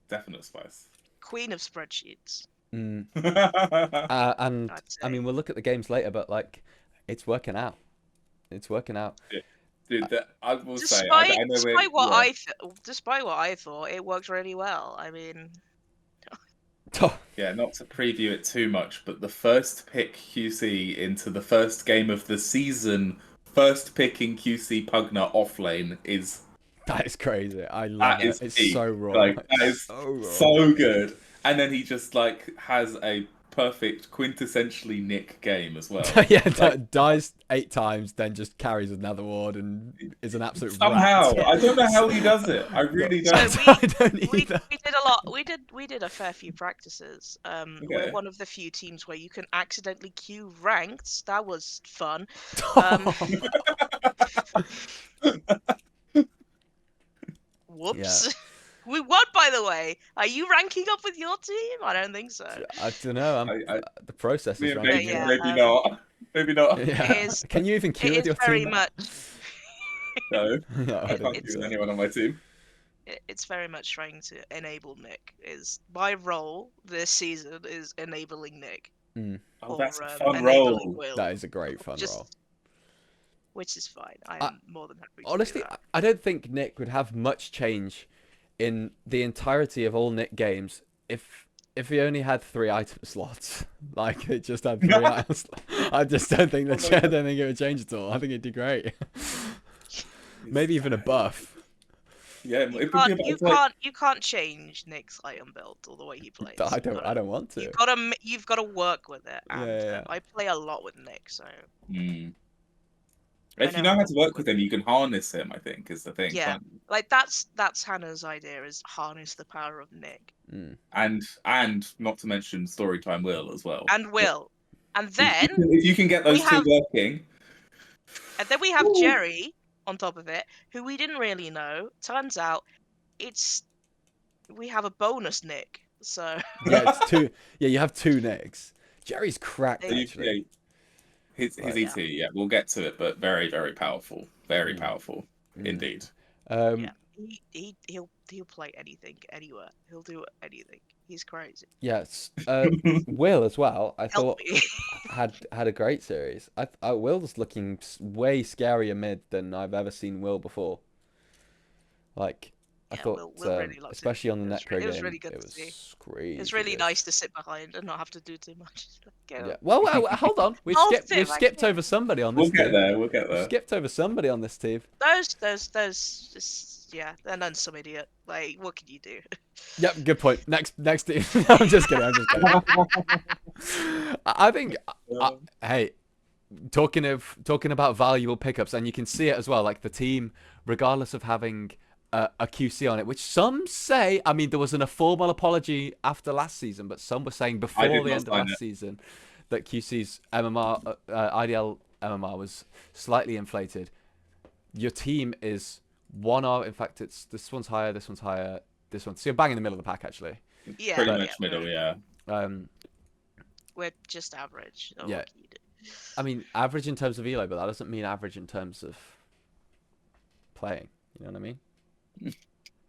definite spice. queen of spreadsheets. And I'd I mean, say. we'll look at the games later, but like, it's working out. It's working out. Dude, I will say, Despite I know despite what yeah. despite what I thought, it worked really well. I mean, Yeah, not to preview it too much, but the first pick QC into the first game of the season, first picking QC Pugner offlane is That is crazy. I love that it. is It's peak. so raw. Like that It's is so raw. so good. And then he just like has a perfect quintessentially Nick game as well. Yeah, Like, dies 8 times, then just carries another ward and is an absolute somehow, rat. I don't know how he does it. I really don't. So I don't we either. did a lot. We did a fair few practices. We're Okay. one of the few teams where you can accidentally queue ranked. That was fun. Whoops. We won, by the way. Are you ranking up with your team? I don't think so. I don't know. The process is wrong. Maybe, yeah, maybe not. Maybe not. Yeah. Can you even queue with your very team? much. No, No, I I don't can't think use so. anyone on my team. It's very much trying to enable Nick. Is my role this season is enabling Nick. Oh, that's a or, fun enabling role. Will, That is a great fun role. which is fine. I'm more than happy to Honestly, do that. I don't think Nick would have much change in the entirety of all Nick games if he only had 3 item slots. Like, it just had 3 item slots. I just don't think I don't think it would change at all. I think it'd do great. Maybe even a buff. Yeah, it would be about You can't change Nick's item build or the way he plays. I don't want to. You've got to work with it. And Yeah. I play a lot with Nick, so If you know how to work with him, you can harness him, I think, is the thing. yeah. can't you? Like that's Hannah's idea, is harness the power of Nick And not to mention Storytime Will as well. and Will, and then if you can get those two working, we have Jerry on top of it, who we didn't really know. Turns out we have a bonus Nick. So Yeah, it's 2. Yeah, you have 2 Nicks. Jerry's cracked, actually. His ET, yeah, we'll get to it, but very, very powerful. Very powerful, indeed. yeah, he'll play anything, anywhere. He'll do anything. He's crazy. Yes. Will as well, I Help thought me. had a great series. Will's looking way scarier mid than I've ever seen Will before. Like, I thought, Will really loves especially on the Necro game, it was really good it to see. was crazy. It's really nice to sit behind and not have to do too much. Yeah. Well, hold on. We've skipped over somebody on this team. We'll get there. We've skipped over somebody on this team. Those, yeah, and then some idiot. Like, what can you do? Yep, good point. Next team. I'm just kidding. I think, hey, talking about valuable pickups, and you can see it as well. Like the team, regardless of having a QC on it, which some say, I mean, there was a formal apology after last season, but some were saying I before did the not end of sign last it. season that QC's MMR, IDL MMR was slightly inflated. Your team is one of, in fact, it's this one's higher, this one's higher, this one's. So you're bang in the middle of the pack, actually. Yeah, Pretty But much middle, yeah. we're just average. Oh, Yeah. what can you do? I mean, average in terms of elo, but that doesn't mean average in terms of playing. You know what I mean? They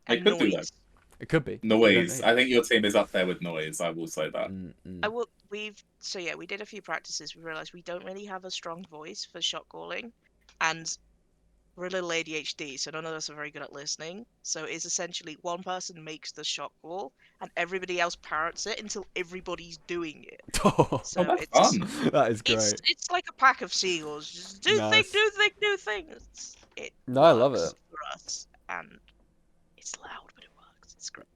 And could do that. noise. It could be. Noise. Yeah. I think your team is up there with noise. I will say that. I will. So yeah, we did a few practices. We realized we don't really have a strong voice for shot calling, and we're a little ADHD, so none of us are very good at listening. So it's essentially one person makes the shot call, and everybody else parrots it until everybody's doing it. So Oh, that's it's fun. That is great. it's like a pack of seagulls. Just do thing, Nice. do thing, do thing. It No, I love works it. for us, and it's loud, but it works. It's great.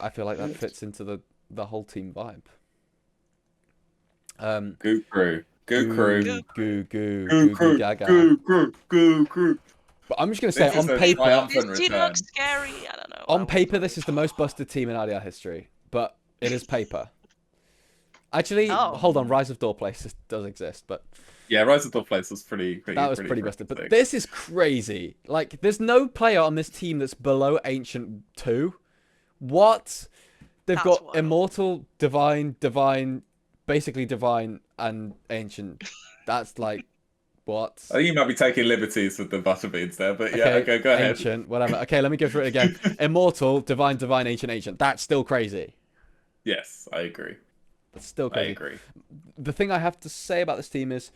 I feel like that fits into the whole team vibe. Goo crew. Goo crew. Goo gaga. Goo crew. But I'm just gonna say, This is on a paper, triumphant This team return. looks scary. I don't know. on paper, this is the most busted team in RDR history. But it is paper. Actually, Oh. hold on. Rise of Door Place does exist, but Yeah, Rise of the Place was pretty that was pretty busted. But sick. this is crazy. Like, there's no player on this team that's below Ancient 2. What? They've That's got wild. Immortal, Divine, basically Divine, and Ancient. That's like, what? I think you might be taking liberties with the butterbeans there, but yeah, okay, go ahead. Ancient, whatever. Okay, let me go through it again. Immortal, Divine, Ancient. That's still crazy. Yes, I agree. That's still I crazy. agree. The thing I have to say about this team is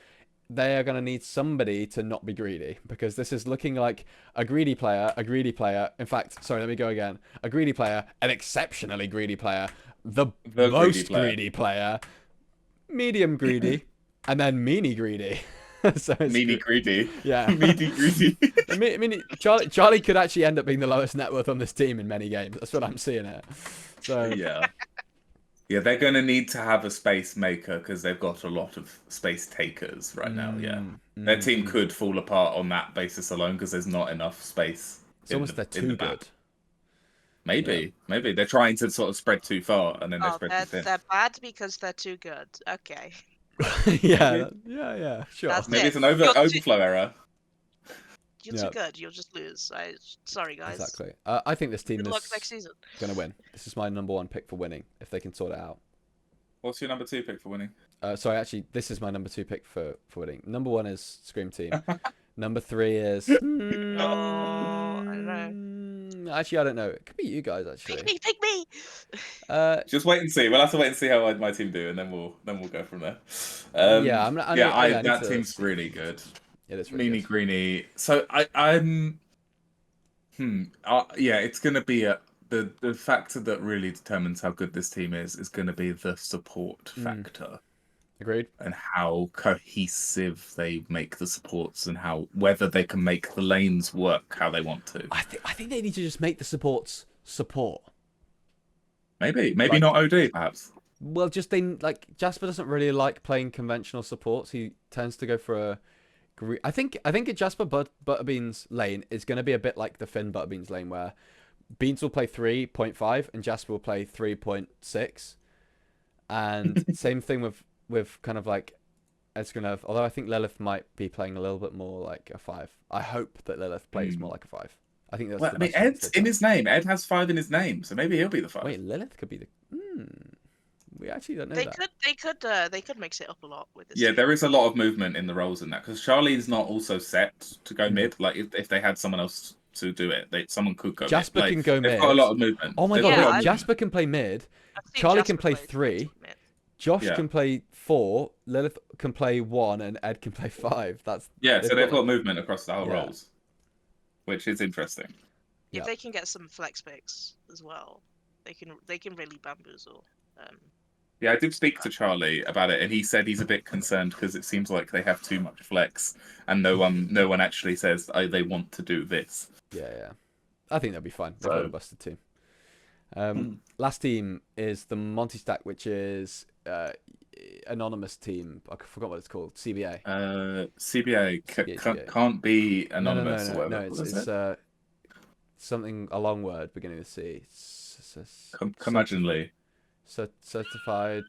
they are going to need somebody to not be greedy, because this is looking like a greedy player. In fact, sorry, let me go again. A greedy player, an exceptionally greedy player, the most greedy player, medium greedy, and then meanie greedy. So it's Meanie greedy. Yeah. Meanie greedy. I mean, Charlie could actually end up being the lowest net worth on this team in many games. That's what I'm seeing here. So Yeah. Yeah, they're going to need to have a space maker because they've got a lot of space takers right now. Yeah. Their team could fall apart on that basis alone because there's not enough space. It's almost they're too good. Maybe. Maybe. They're trying to sort of spread too far and then they spread too thin. They're bad because they're too good. Okay. Yeah, sure. That's Maybe it. it's an overflow error. You're too good. You'll just lose. Sorry, guys. Exactly. I think this team Good is luck next season. going to win. This is my number one pick for winning, if they can sort it out. What's your number 2 pick for winning? Sorry, actually, this is my number 2 pick for winning. Number 1 is Scream Team. Number 3 is... Oh, I don't know. Actually, I don't know. It could be you guys, actually. Pick me! Just wait and see. We'll have to wait and see how my team do, and then we'll go from there. Yeah, that team's really good. It is really Meanie good. Greenie. So I'm. Yeah, it's gonna be the factor that really determines how good this team is gonna be the support factor. Agreed. And how cohesive they make the supports, and whether they can make the lanes work how they want to. I think they need to just make the supports support. Maybe not OD perhaps. Well, just Jasper doesn't really like playing conventional supports. He tends to go for a. I think a Jasper Butterbean's lane is going to be a bit like the Finn Butterbean's lane, where Beans will play 3.5 and Jasper will play 3.6, and same thing with kind of like Esgrenov. Although I think Lilith might be playing a little bit more like a 5. I hope that Lilith plays more like a 5. I think that's. Well, I mean, Ed's in his name. Ed has 5 in his name, so maybe he'll be the 5. Wait, Lilith could be the. We actually don't know They that. they could mix it up a lot with this. Yeah, team. there is a lot of movement in the roles in that because Charlie's not also set to go mid. Like if they had someone else to do it, someone could go. Jasper mid. can go mid. They've got a lot of movement. Oh my They've god, got a lot wait, of Jasper can play mid. I've seen Charlie Jasper can play play 3. mid. Josh can play 4. Lilith can play 1, and Ed can play 5. That's so they've got movement across the whole Yeah. roles, which is interesting. If Yeah. they can get some flex picks as well, they can really bamboozle. Yeah, I did speak to Charlie about it, and he said he's a bit concerned because it seems like they have too much flex, and no one actually says they want to do this. Yeah. I think they'll be fine. They've got a busted team. Last team is the Monty Stack, which is anonymous team. I forgot what it's called. CBA. CBA CBA. can't be No, no, no, anonymous or no, whatever. no. What is It's it? something a long word beginning with C. Curmudgeonly. Certified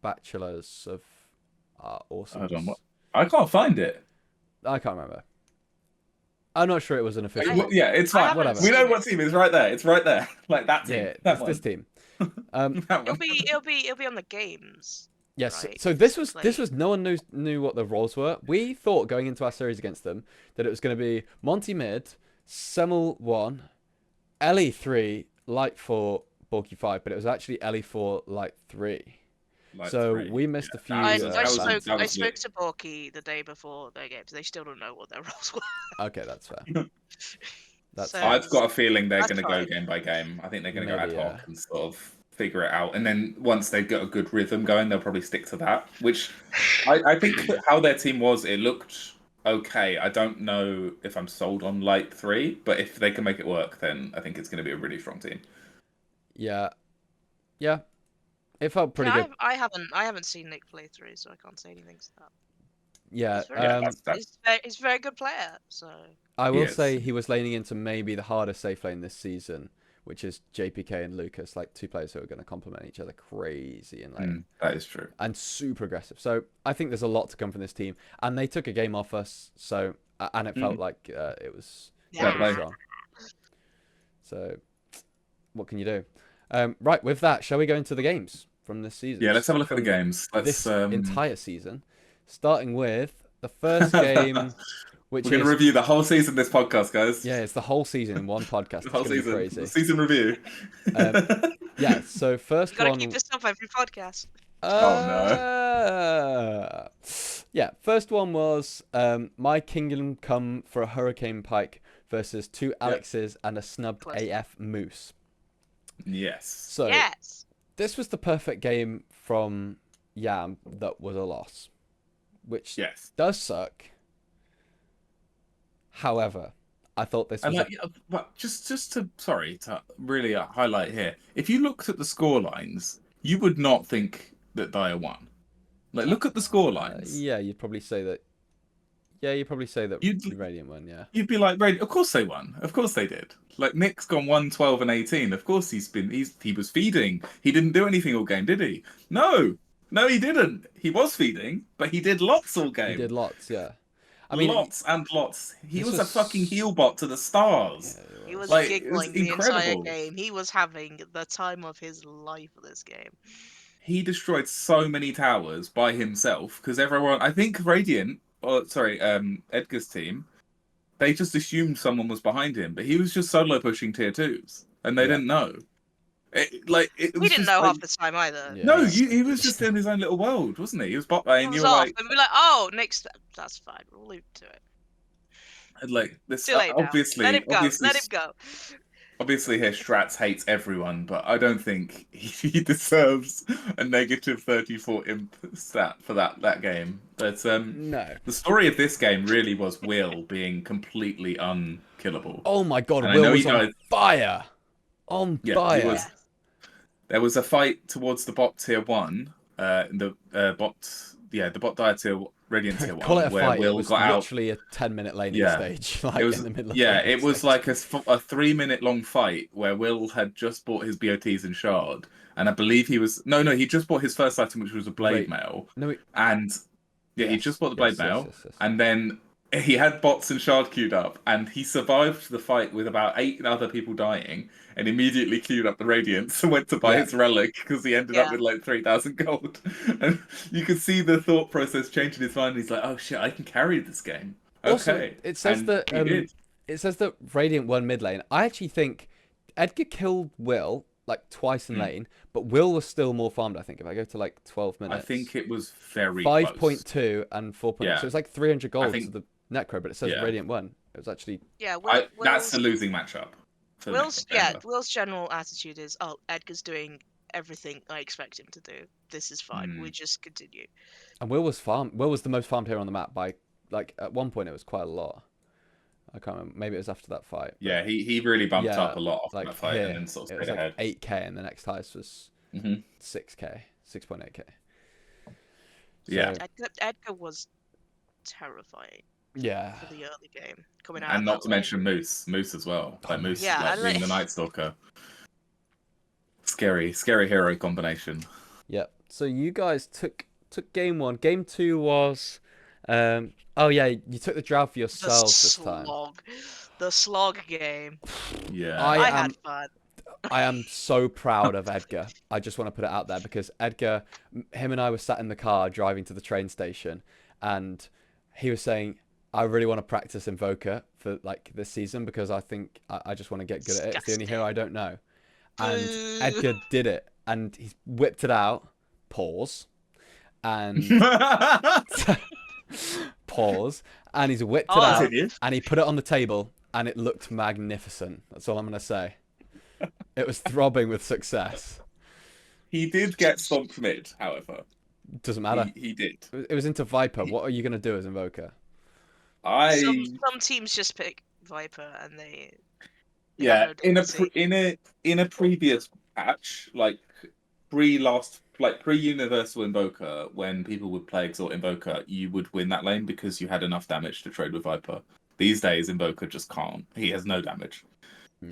bachelors of Hold on, awesomeness. what? I can't find it. I can't remember. I'm not sure it was an official one. Yeah, it's I fine. haven't Whatever. We know seen what it. team is right there. It's right there. Like that team. Yeah, That it's this one. team. That one. It'll be on the games. Yes. Right. So It's this was no one knew what the roles were. We thought going into our series against them that it was going to be Monty mid, Semmel 1, Ellie 3, Light 4, Bulky 5, but it was actually Ellie 4, Light 3. Like So three. we missed a few. I bands. spoke to Borky the day before their games. They still don't know what their roles were. Okay, that's fair. That's So fair. I've got a feeling they're that's going to go fine. game by game. I think they're going to go ad Maybe, hoc yeah. and sort of figure it out. And then once they've got a good rhythm going, they'll probably stick to that. Which I think that how their team was, it looked okay. I don't know if I'm sold on Light 3, but if they can make it work, then I think it's going to be a really strong team. Yeah. Yeah. It felt pretty Yeah, good. I haven't seen Nick play through, so I can't say anything to that. Yeah. He's very, he's a very good player. So I He will is. say he was laning into maybe the hardest safe lane this season, which is JPK and Lucas, like two players who are going to complement each other crazy in lane. That is true. And super aggressive. So I think there's a lot to come from this team. And they took a game off us, so and it felt like it was very strong. So what can you do? Right, with that, shall we go into the games from this season? Yeah, let's have a look at the games. This entire season, starting with the first game, which we're going to review the whole season of this podcast, guys. Yeah, it's the whole season in one podcast. The whole season. Crazy. The season review. Yeah, so first you gotta one. keep this up every podcast. Oh no. Yeah, first one was My Kingdom Come for a Hurricane Pike versus two Alexes and a snubbed AF Moose. Yes. So this was the perfect game from Yam that was a loss, which does suck. However, I thought this was but just to really highlight here, if you looked at the score lines, you would not think that Dyer won. Like, look at the score lines. Yeah, you'd probably say that. Yeah, you'd probably say that Radiant won. Yeah, you'd be like, of course they won. Of course they did. Like, Nick's gone 1-12 and 18. Of course he was feeding. He didn't do anything all game, did he? No, he didn't. He was feeding, but he did lots all game. He did lots, yeah. I mean, lots and lots. He was a fucking heel bot to the stars. Yeah, he was like, giggling the entire game. He was having the time of his life for this game. He destroyed so many towers by himself because everyone, I think Edgar's team, they just assumed someone was behind him, but he was just solo pushing tier 2s and they didn't know. We didn't know half the time either. Yeah. No, he was just in his own little world, wasn't he? He was bot lane. He was off, and we're like, "Oh, Nick's that's fine. We'll leave to it." And like this, obviously, let him go. Let him go. Obviously, here Strats hates everyone, but I don't think he deserves a negative 34 imp stat for that game. But no, the story of this game really was Will being completely unkillable. Oh my god, Will was on fire. On fire. There was a fight towards the bot tier 1, the bot Dire tier Radiant tier 1. Call it a where fight. Will it was got literally a 10-minute laning stage. Like, it was, in the middle of it was like a 3-minute long fight where Will had just bought his BOTs in Shard, and I believe he just bought his first item, which was a blade mail. He just bought the blade mail, and then he had bots and Shard queued up, and he survived the fight with about 8 other people dying, and immediately queued up the Radiance and went to buy his relic because he ended up with like 3,000 gold. And you could see the thought process change in his mind. He's like, "Oh shit, I can carry this game." Also, okay. It says that Radiant won mid lane. I actually think Edgar killed Will like twice in lane, but Will was still more farmed. I think if I go to like 12 minutes, I think it was very 5.2 and 4.2. So it's like 300 gold to the Necro, but it says Radiant won. It was actually that's the losing matchup. Will's general attitude is, "Oh, Edgar's doing everything I expect him to do. This is fine. We just continue." And Will was the most farmed hero on the map by like at one point it was quite a lot. I can't remember. Maybe it was after that fight. Yeah, he really bumped up a lot off that fight here, and then sort of stayed ahead. 8k, and the next highest was 6K, 6.8K. Yeah. Edgar was terrifying Yeah. for the early game coming out And of not that to lane. mention Moose as well. Oh, Like Moose, Yeah, like and being the Night Stalker. Scary hero combination. Yep. So you guys took game 1. Game 2 was, oh yeah, you took the drought for the yourselves this time. the slog game. Yeah. I had fun. I am so proud of Edgar. I just want to put it out there because Edgar, him and I were sat in the car driving to the train station, and he was saying, "I really want to practice Invoker for like this season because I think I just want to get good at it. It's the only hero I don't know." And Boo. Edgar did it, and he whipped it out. Pause. And pause. And he's whipped it out, Continue. and he put it on the table, and it looked magnificent. That's all I'm gonna say. It was throbbing with success. He did get stomped mid, however. Doesn't matter. He did. It was into Viper. What are you gonna do as Invoker? Some teams just pick Viper and they yeah, have no DLC. in a previous patch, like pre-Universal Invoker, when people would play Exalt Invoker, you would win that lane because you had enough damage to trade with Viper. These days, Invoker just can't. He has no damage.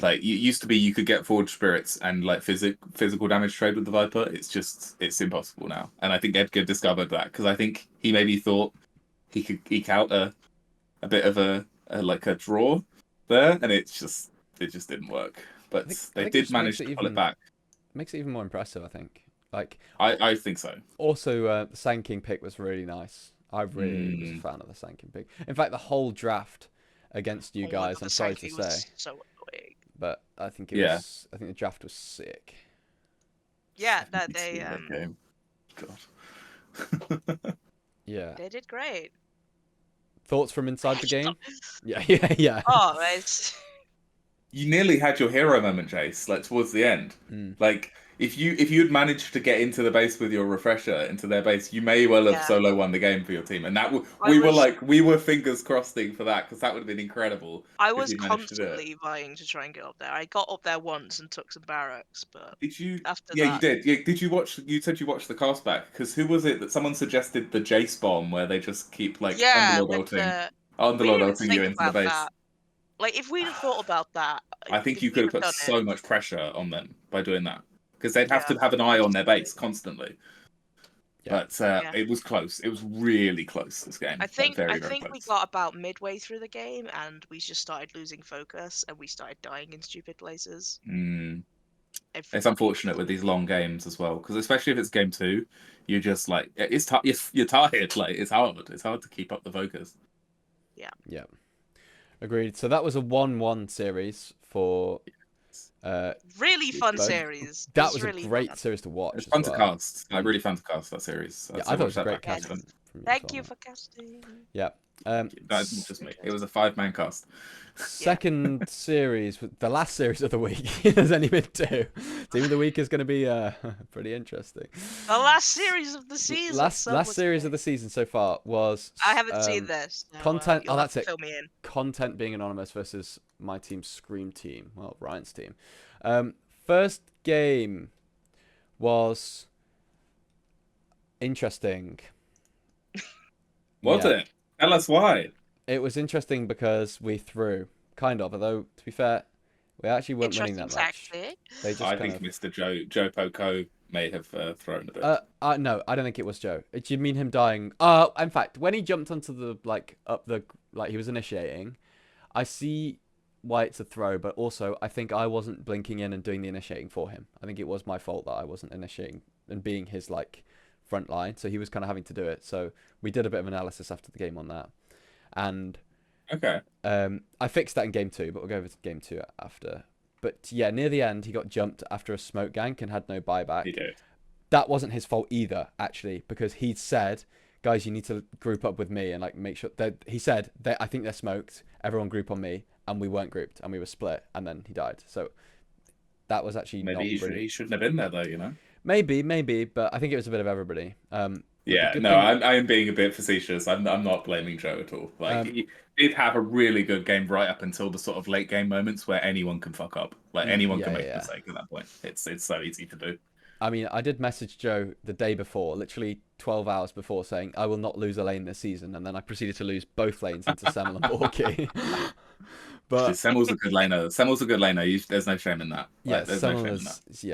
Like, it used to be you could get Forged Spirits and like physical damage trade with the Viper. It's impossible now. And I think Edgar discovered that because I think he maybe thought he could eke out a bit of a draw there, and it just didn't work. But they did manage to pull it back. Makes it even more impressive, I think. Like, I think so. Also, the Sand King pick was really nice. I really was a fan of the Sand King pick. In fact, the whole draft against you guys, I'm sorry to say, so annoying. but I think it was. I think the draft was sick. Yeah, that they game. God. Yeah. They did great. Thoughts from inside the game? Yeah. Oh, it's... You nearly had your hero moment, Jace. Like towards the end, like if you had managed to get into the base with your refresher into their base, you may well have solo won the game for your team. And that we were fingers crossing for that because that would have been incredible. I was constantly vying to try and get up there. I got up there once and took some barracks, but did you? After yeah, that... you did. Yeah, did you watch? You said you watched the cast back because who was it that someone suggested the JACE bomb where they just keep like underlord ulting you into the base? That. Like if we'd have thought about that, I think you could have put so much pressure on them by doing that because they'd have to have an eye on their base constantly. Yeah. But it was close. It was really close. This game. I think very we got about midway through the game and we just started losing focus and we started dying in stupid places. It's unfortunate with these long games as well because especially if it's game 2, you're just like you're tired. Like it's hard. It's hard to keep up the focus. Yeah. Agreed. So that was a 1-1 series for really fun series. That was really a great fun. series to watch. It's fun to cast. I really fun to cast that series. Yeah, I thought it was a great cast. Thank you for casting. Yeah. That's just me. It was a 5-man cast. Second series, the last series of the week. There's only been 2. Team of the week is going to be pretty interesting. The last series of the season. Last series of the season so far was. I haven't seen this. So, content. That's it. Fill me in. Content being anonymous versus my team, Scream Team. Well, Ryan's team. First game was interesting. Was it? Tell us why. It was interesting because we threw, kind of. Although to be fair, we actually weren't winning that much. They just I think Mr. Joe Poco may have thrown a bit. No, I don't think it was Joe. Do you mean him dying? In fact, when he jumped onto the he was initiating, I see why it's a throw, but also I think I wasn't blinking in and doing the initiating for him. I think it was my fault that I wasn't initiating and being his front line, so he was kind of having to do it. So we did a bit of analysis after the game on that. And I fixed that in game 2, but we'll go over to game 2 after. But yeah, near the end, he got jumped after a smoke gank and had no buyback. He did. That wasn't his fault either, actually, because he said, "Guys, you need to group up with me and make sure." He said, "I think they're smoked. Everyone group on me," and we weren't grouped and we were split, and then he died. So that was actually maybe he shouldn't have been there though, you know. Maybe, but I think it was a bit of everybody. Yeah, no, I am being a bit facetious. I'm not blaming Joe at all. He did have a really good game right up until the sort of late game moments where anyone can fuck up. Anyone can make a mistake at that point. It's so easy to do. I mean, I did message Joe the day before, literally 12 hours before, saying I will not lose a lane this season, and then I proceeded to lose both lanes into Semmel and Borky. But Semmel's a good laner. Semmel's a good laner. There's no shame in that. yeah, Like, there's no Semmel shame in that. was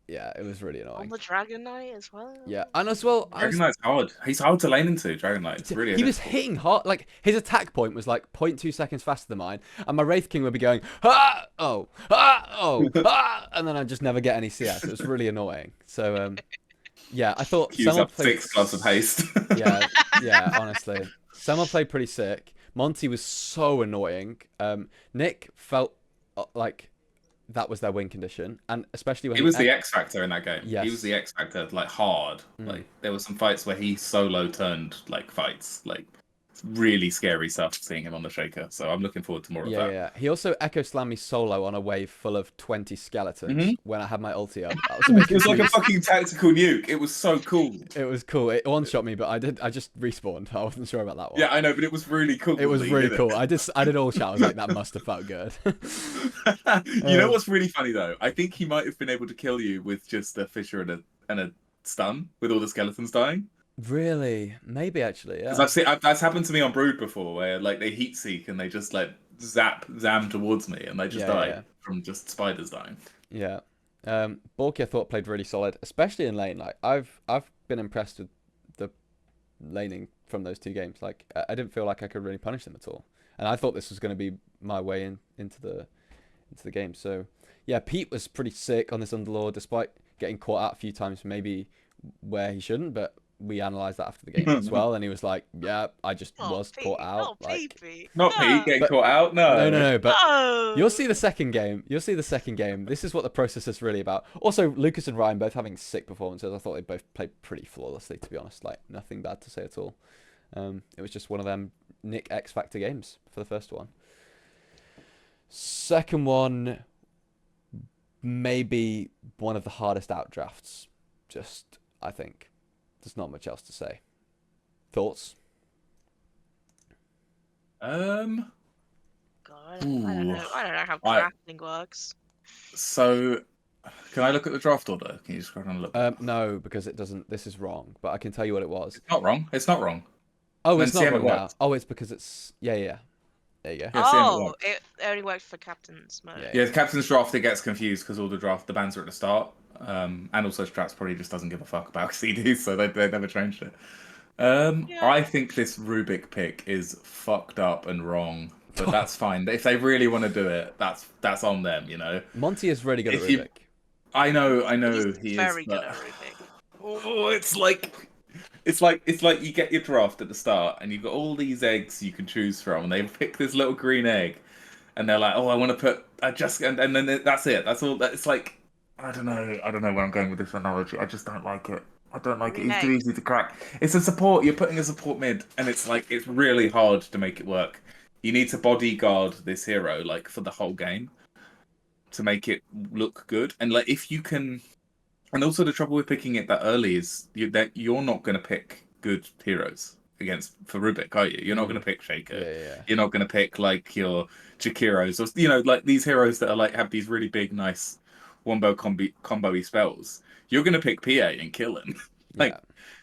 yeah, it was really On annoying. the Dragon Knight as well. Yeah, and as well, Dragon Knight's hard. He's hard to lane into. Dragon Knight. It's really he was difficult. hitting hard. Like his attack point was like 0.2 seconds faster than mine, and my Wraith King would be going and then I just never get any CS. It was really annoying. So yeah, I thought Use Semmel up played 6 gloves of haste. yeah, honestly, Semmel played pretty sick. Monty was so annoying. Nick felt like that was their win condition, and especially when He was the X factor in that game. Yes. He was the X factor, like hard. Like there were some fights where he solo turned like fights, like really scary stuff. Seeing him on the Shaker, so I'm looking forward to more of that. Yeah. He also echo slammed me solo on a wave full of 20 skeletons when I had my ulti up. That was a bit It was like a confused. fucking tactical nuke. It was so cool. It was cool. It one shot me, but I just respawned. I wasn't sure about that one. Yeah, I know, but it was really cool. It was that he really did cool. I did all chat. I was like, that must have felt good. You know what's really funny though? I think he might have been able to kill you with just a Fissure and a stun with all the skeletons dying. Really? Maybe actually, yeah. Because that's happened to me on Brood before, where like they heat seek and they just like zam towards me and they just die from just spiders dying. Yeah. Borky I thought played really solid, especially in lane. Like I've been impressed with the laning from those 2 games. Like I didn't feel like I could really punish them at all, and I thought this was going to be my way into the game. So yeah, Pete was pretty sick on this Underlord, despite getting caught out a few times, maybe where he shouldn't. But we analysed that after the game as well, and he was like, "Yeah, I just was Pete, caught out." Not like, Pete. Not Pete getting caught out. no. But No. you'll see the second game. This is what the process is really about. Also, Lucas and Ryan both having sick performances. I thought they both played pretty flawlessly, to be honest. Like nothing bad to say at all. It was just one of them Nick X Factor games for the first one. Second one, maybe one of the hardest out drafts. Just, I think. There's not much else to say. Thoughts? God, I don't know. I don't know how drafting works. So, can I look at the draft order? Can you just go and look? No, because it doesn't. This is wrong. But I can tell you what it was. It's not wrong. It's not wrong. Oh, And it's then not see how wrong it now. works. Oh, it's because it's There you go. Yeah, see how it Oh, works. it only worked for captains mode. Yeah, the captain's draft, it gets confused because all the bans are at the start. And also Strats probably just doesn't give a fuck about CDs, so they never changed it. I think this Rubik pick is fucked up and wrong, but that's fine. If they really want to do it, that's on them, you know. Monty is really good at If you- Rubik. I know He's he very is. good But... at Rubik. Oh, it's like you get your draft at the start, and you've got all these eggs you can choose from, and they pick this little green egg, and they're like, "Oh, I want to put and then that's it. That's all. It's like I don't know where I'm going with this analogy. I just don't like it. I don't like it. It's too easy to crack. It's a support. You're putting a support mid, and it's like it's really hard to make it work. You need to bodyguard this hero like for the whole game to make it look good, and like if you can. And also the trouble with picking it that early is that you're not going to pick good heroes for Rubik, are you? You're not going to pick Shaker. Yeah. You're not going to pick like your Jakiros or like these heroes that are like have these really big, nice wombo combo-y spells. You're going to pick PA and kill him. Like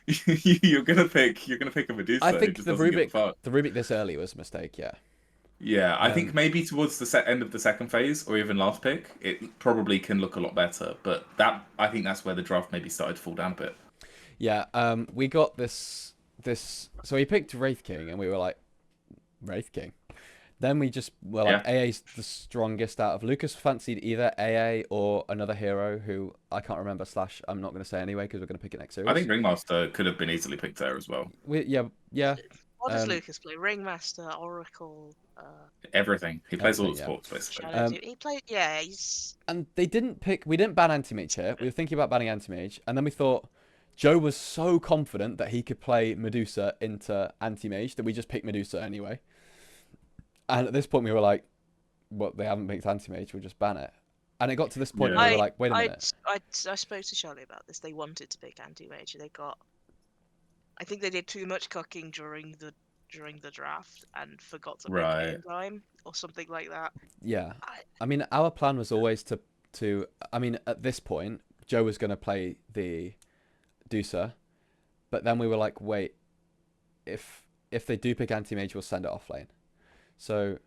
you're going to pick a Medusa. I think who just the doesn't give a fuck. Rubik this early was a mistake. Yeah. Yeah, I think maybe towards the end of the second phase, or even last pick, it probably can look a lot better. But I think that's where the draft maybe started to fall down a bit. Yeah, we got this. So we picked Wraith King, and we were like, Wraith King. Then we just were like, AA's the strongest out of. Lucas fancied either AA or another hero who I can't remember. / I'm not going to say anyway because we're going to pick it next series. I think Ringmaster could have been easily picked there as well. Yeah. What does Lucas play? Ringmaster, Oracle. Everything. He plays all the sports basically. He played. Yeah, he's. And we didn't ban Anti-Mage here. We were thinking about banning Anti-Mage, and then we thought Joe was so confident that he could play Medusa into Anti-Mage that we just picked Medusa anyway. And at this point, we were like, "Well, they haven't picked Anti-Mage. We'll just ban it." And it got to this point where we were like, "Wait a minute." I spoke to Charlie about this. They wanted to pick Anti-Mage. I think they did too much cooking during the draft and forgot to pick it in time or something like that. Yeah. I mean, our plan was always to. I mean, at this point, Joe was going to play the Dusa, but then we were like, wait, if they do pick anti-mage, we'll send it off lane. So,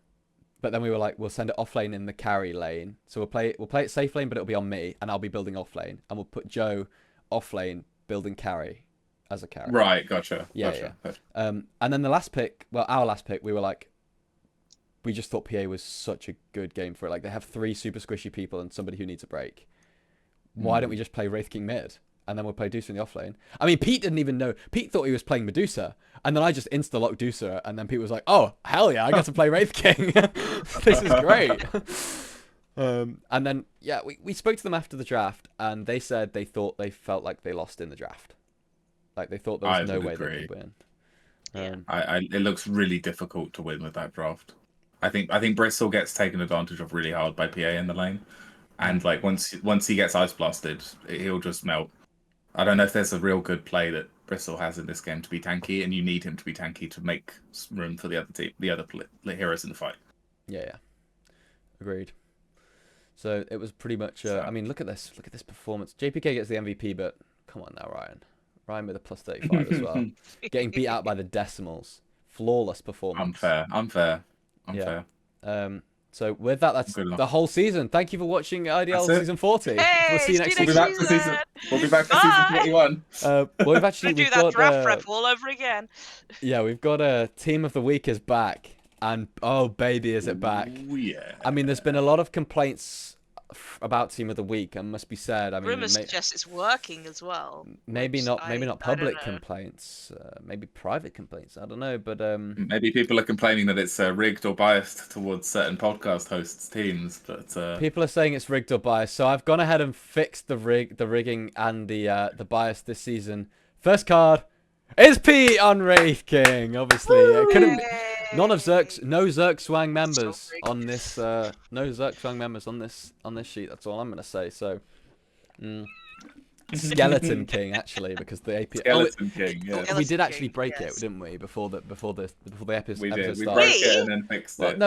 but then we were like, we'll send it off lane in the carry lane. So we'll play it safe lane, but it'll be on me, and I'll be building off lane, and we'll put Joe off lane building carry as a carry. Right, gotcha. Yeah. And then the last pick, well, our last pick, we were like, we just thought PA was such a good game for it. Like, they have 3 super squishy people and somebody who needs a break. Why don't we just play Wraith King mid? And then we'll play Dusa in the off lane. I mean, Pete didn't even know. Pete thought he was playing Medusa. And then I just insta-locked Dusa. And then Pete was like, oh, hell yeah, I got to play Wraith King. This is great. And then, yeah, we spoke to them after the draft. And they said they felt like they lost in the draft. Like, they thought there was no way they could win. It looks really difficult to win with that draft. I think Bristol gets taken advantage of really hard by PA in the lane, and like once he gets ice blasted, he'll just melt. I don't know if there's a real good play that Bristol has in this game to be tanky, and you need him to be tanky to make room for the other heroes in the fight. Yeah, agreed. So it was pretty much. I mean, look at this performance. JPK gets the MVP, but come on now, Ryan with a plus 35 as well, getting beat out by the decimals. Flawless performance. Unfair. So with that, that's the whole season. Thank you for watching IDL season 40. Hey, we'll see you next season. We'll be back for season 41. We've actually do that draft prep all over again. Yeah, we've got a team of the week is back, and oh baby, is it back? Ooh, yeah. I mean, there's been a lot of complaints about team of the week, and must be said. I mean, rumors suggest it's working as well. Maybe not public complaints, maybe private complaints. I don't know, but maybe people are complaining that it's rigged or biased towards certain podcast hosts' teams. But people are saying it's rigged or biased. So I've gone ahead and fixed the rigging and the bias this season. First card is Pete on Wraith King. Obviously, couldn't. No Zergswang members on this. No Zergswang members on this sheet. That's all I'm gonna say. So, Skeleton King actually, because the AP. Skeleton King. Yeah. We did actually break it, didn't we? Before the episode we did. We started. broke it and then fixed it.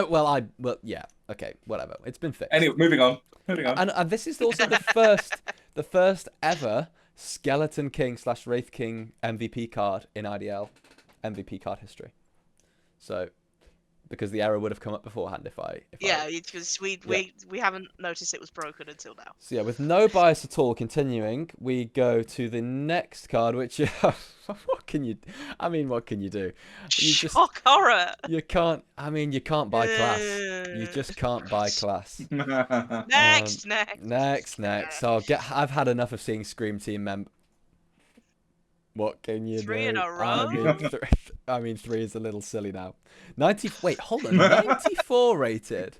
Yeah. Okay. Whatever. It's been fixed. Anyway, moving on. And this is also the first ever Skeleton King / Wraith King MVP card in IDL MVP card history. So, because the error would have come up beforehand because we haven't noticed it was broken until now. So yeah, with no bias at all, continuing, we go to the next card, which what can you do? Shock horror. You can't buy class. You just can't buy class. Next. So I've had enough of seeing Scream Team member. What can you do? 3 in a row? I mean, 3 is a little silly now. 94 rated.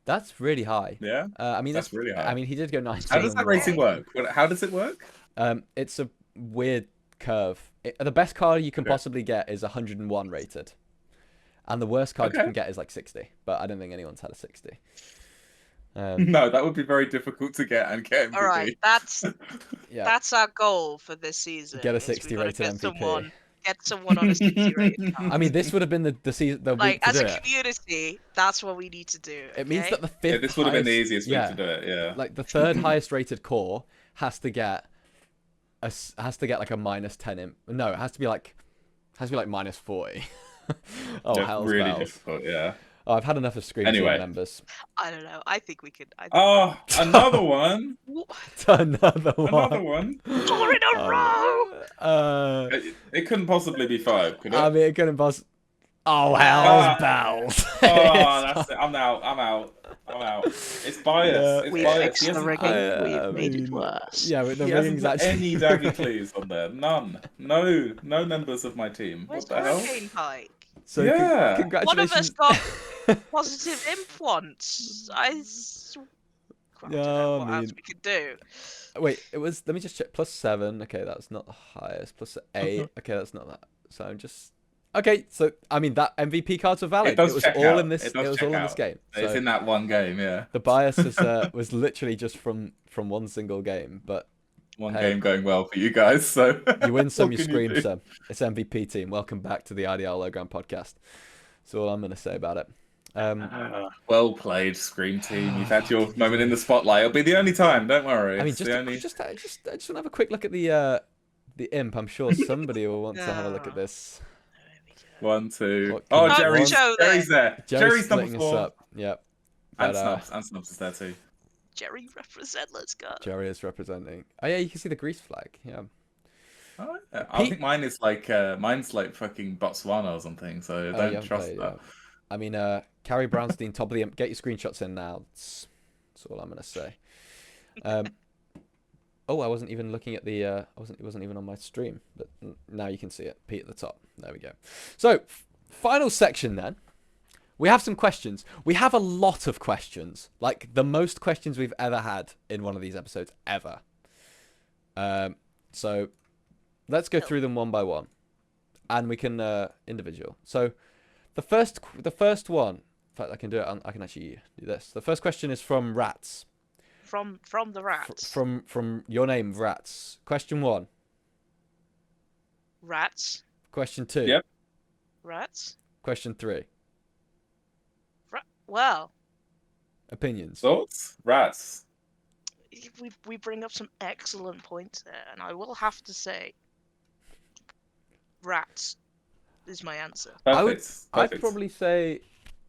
That's really high. Yeah. I mean, that's really high. I mean, he did go 19. How does that rating work? How does it work? It's a weird curve. The best card you can possibly get is 101 rated. And the worst card you can get is like 60. But I don't think anyone's had a 60. No, that would be very difficult to get and get MVP. All right, that's our goal for this season. Get a 60 rated MVP. Get someone on a 60 rated card. I mean, this would have been the season, the week to as do a community, that's what we need to do. It means that the 5th. Yeah, this would have been the easiest week to do it. Yeah. Like the 3rd highest rated core has to get like a minus 10. No, it has to be like minus 40. Oh, hell's really bells. Difficult. Yeah. Oh, I've had enough of Scream Team members. I don't know. I think we could. Another one. Another one. 4 in a row. It couldn't possibly be 5, could it? I mean, it couldn't possibly. Oh, hell's bells. That's it. I'm out. It's biased. We fixed the rigging. We've made it worse. Yeah, but the rigging's actually. Any daggy clues on there? None. No members of my team. Where's what the hell? Hurricane Pike? So congratulations. One of us got positive imp once. I don't know what else we could do. Wait, it was. Let me just check. +7. Okay, that's not the highest. +8. Okay, that's not that. So I'm just. Okay, so I mean that MVP cards are valid. It was all in this. It was all in this game. It's in that one game, yeah. The bias was literally just from one single game, but one game going well for you guys. So you win some, you scream some. It's MVP team. Welcome back to the IDL Lowground podcast. That's all I'm gonna say about it. Well played, Scream Team. You've had your moment in the spotlight. It'll be the only time. Don't worry. I mean, It's the only. I just want to have a quick look at the imp. I'm sure somebody will want to have a look at this. There we go. 1, 2. What Oh, can- Jerry's Joe Jerry's there. Jerry's Jerry's number splitting us 4. up. Yep. And But Snubs is there too. Jerry represent. Let's go. Jerry is representing. Oh yeah, you can see the Greece flag. Yeah. Oh, yeah. I Pete- think mine's like fucking Botswana or something. So Oh, you don't haven't trust played, that. yeah. I mean, Carrie Brownstein, top of the imp. Get your screenshots in now. That's all I'm gonna say. Oh, I wasn't even looking at the. It wasn't even on my stream, but now you can see it. Pete at the top. There we go. So, final section then. We have some questions. We have a lot of questions, like the most questions we've ever had in one of these episodes ever. So, let's go through them one by one, and we can individual. So, the first one. In fact, I can do it. I can actually do this. The first question is from Rats. From the rats. From your name, Rats. Question 1. Rats. Question 2. Yep. Rats. Question 3. Well, Opinions. Thoughts? Rats. we bring up some excellent points there, and I will have to say, rats is my answer. Perfect. I'd probably say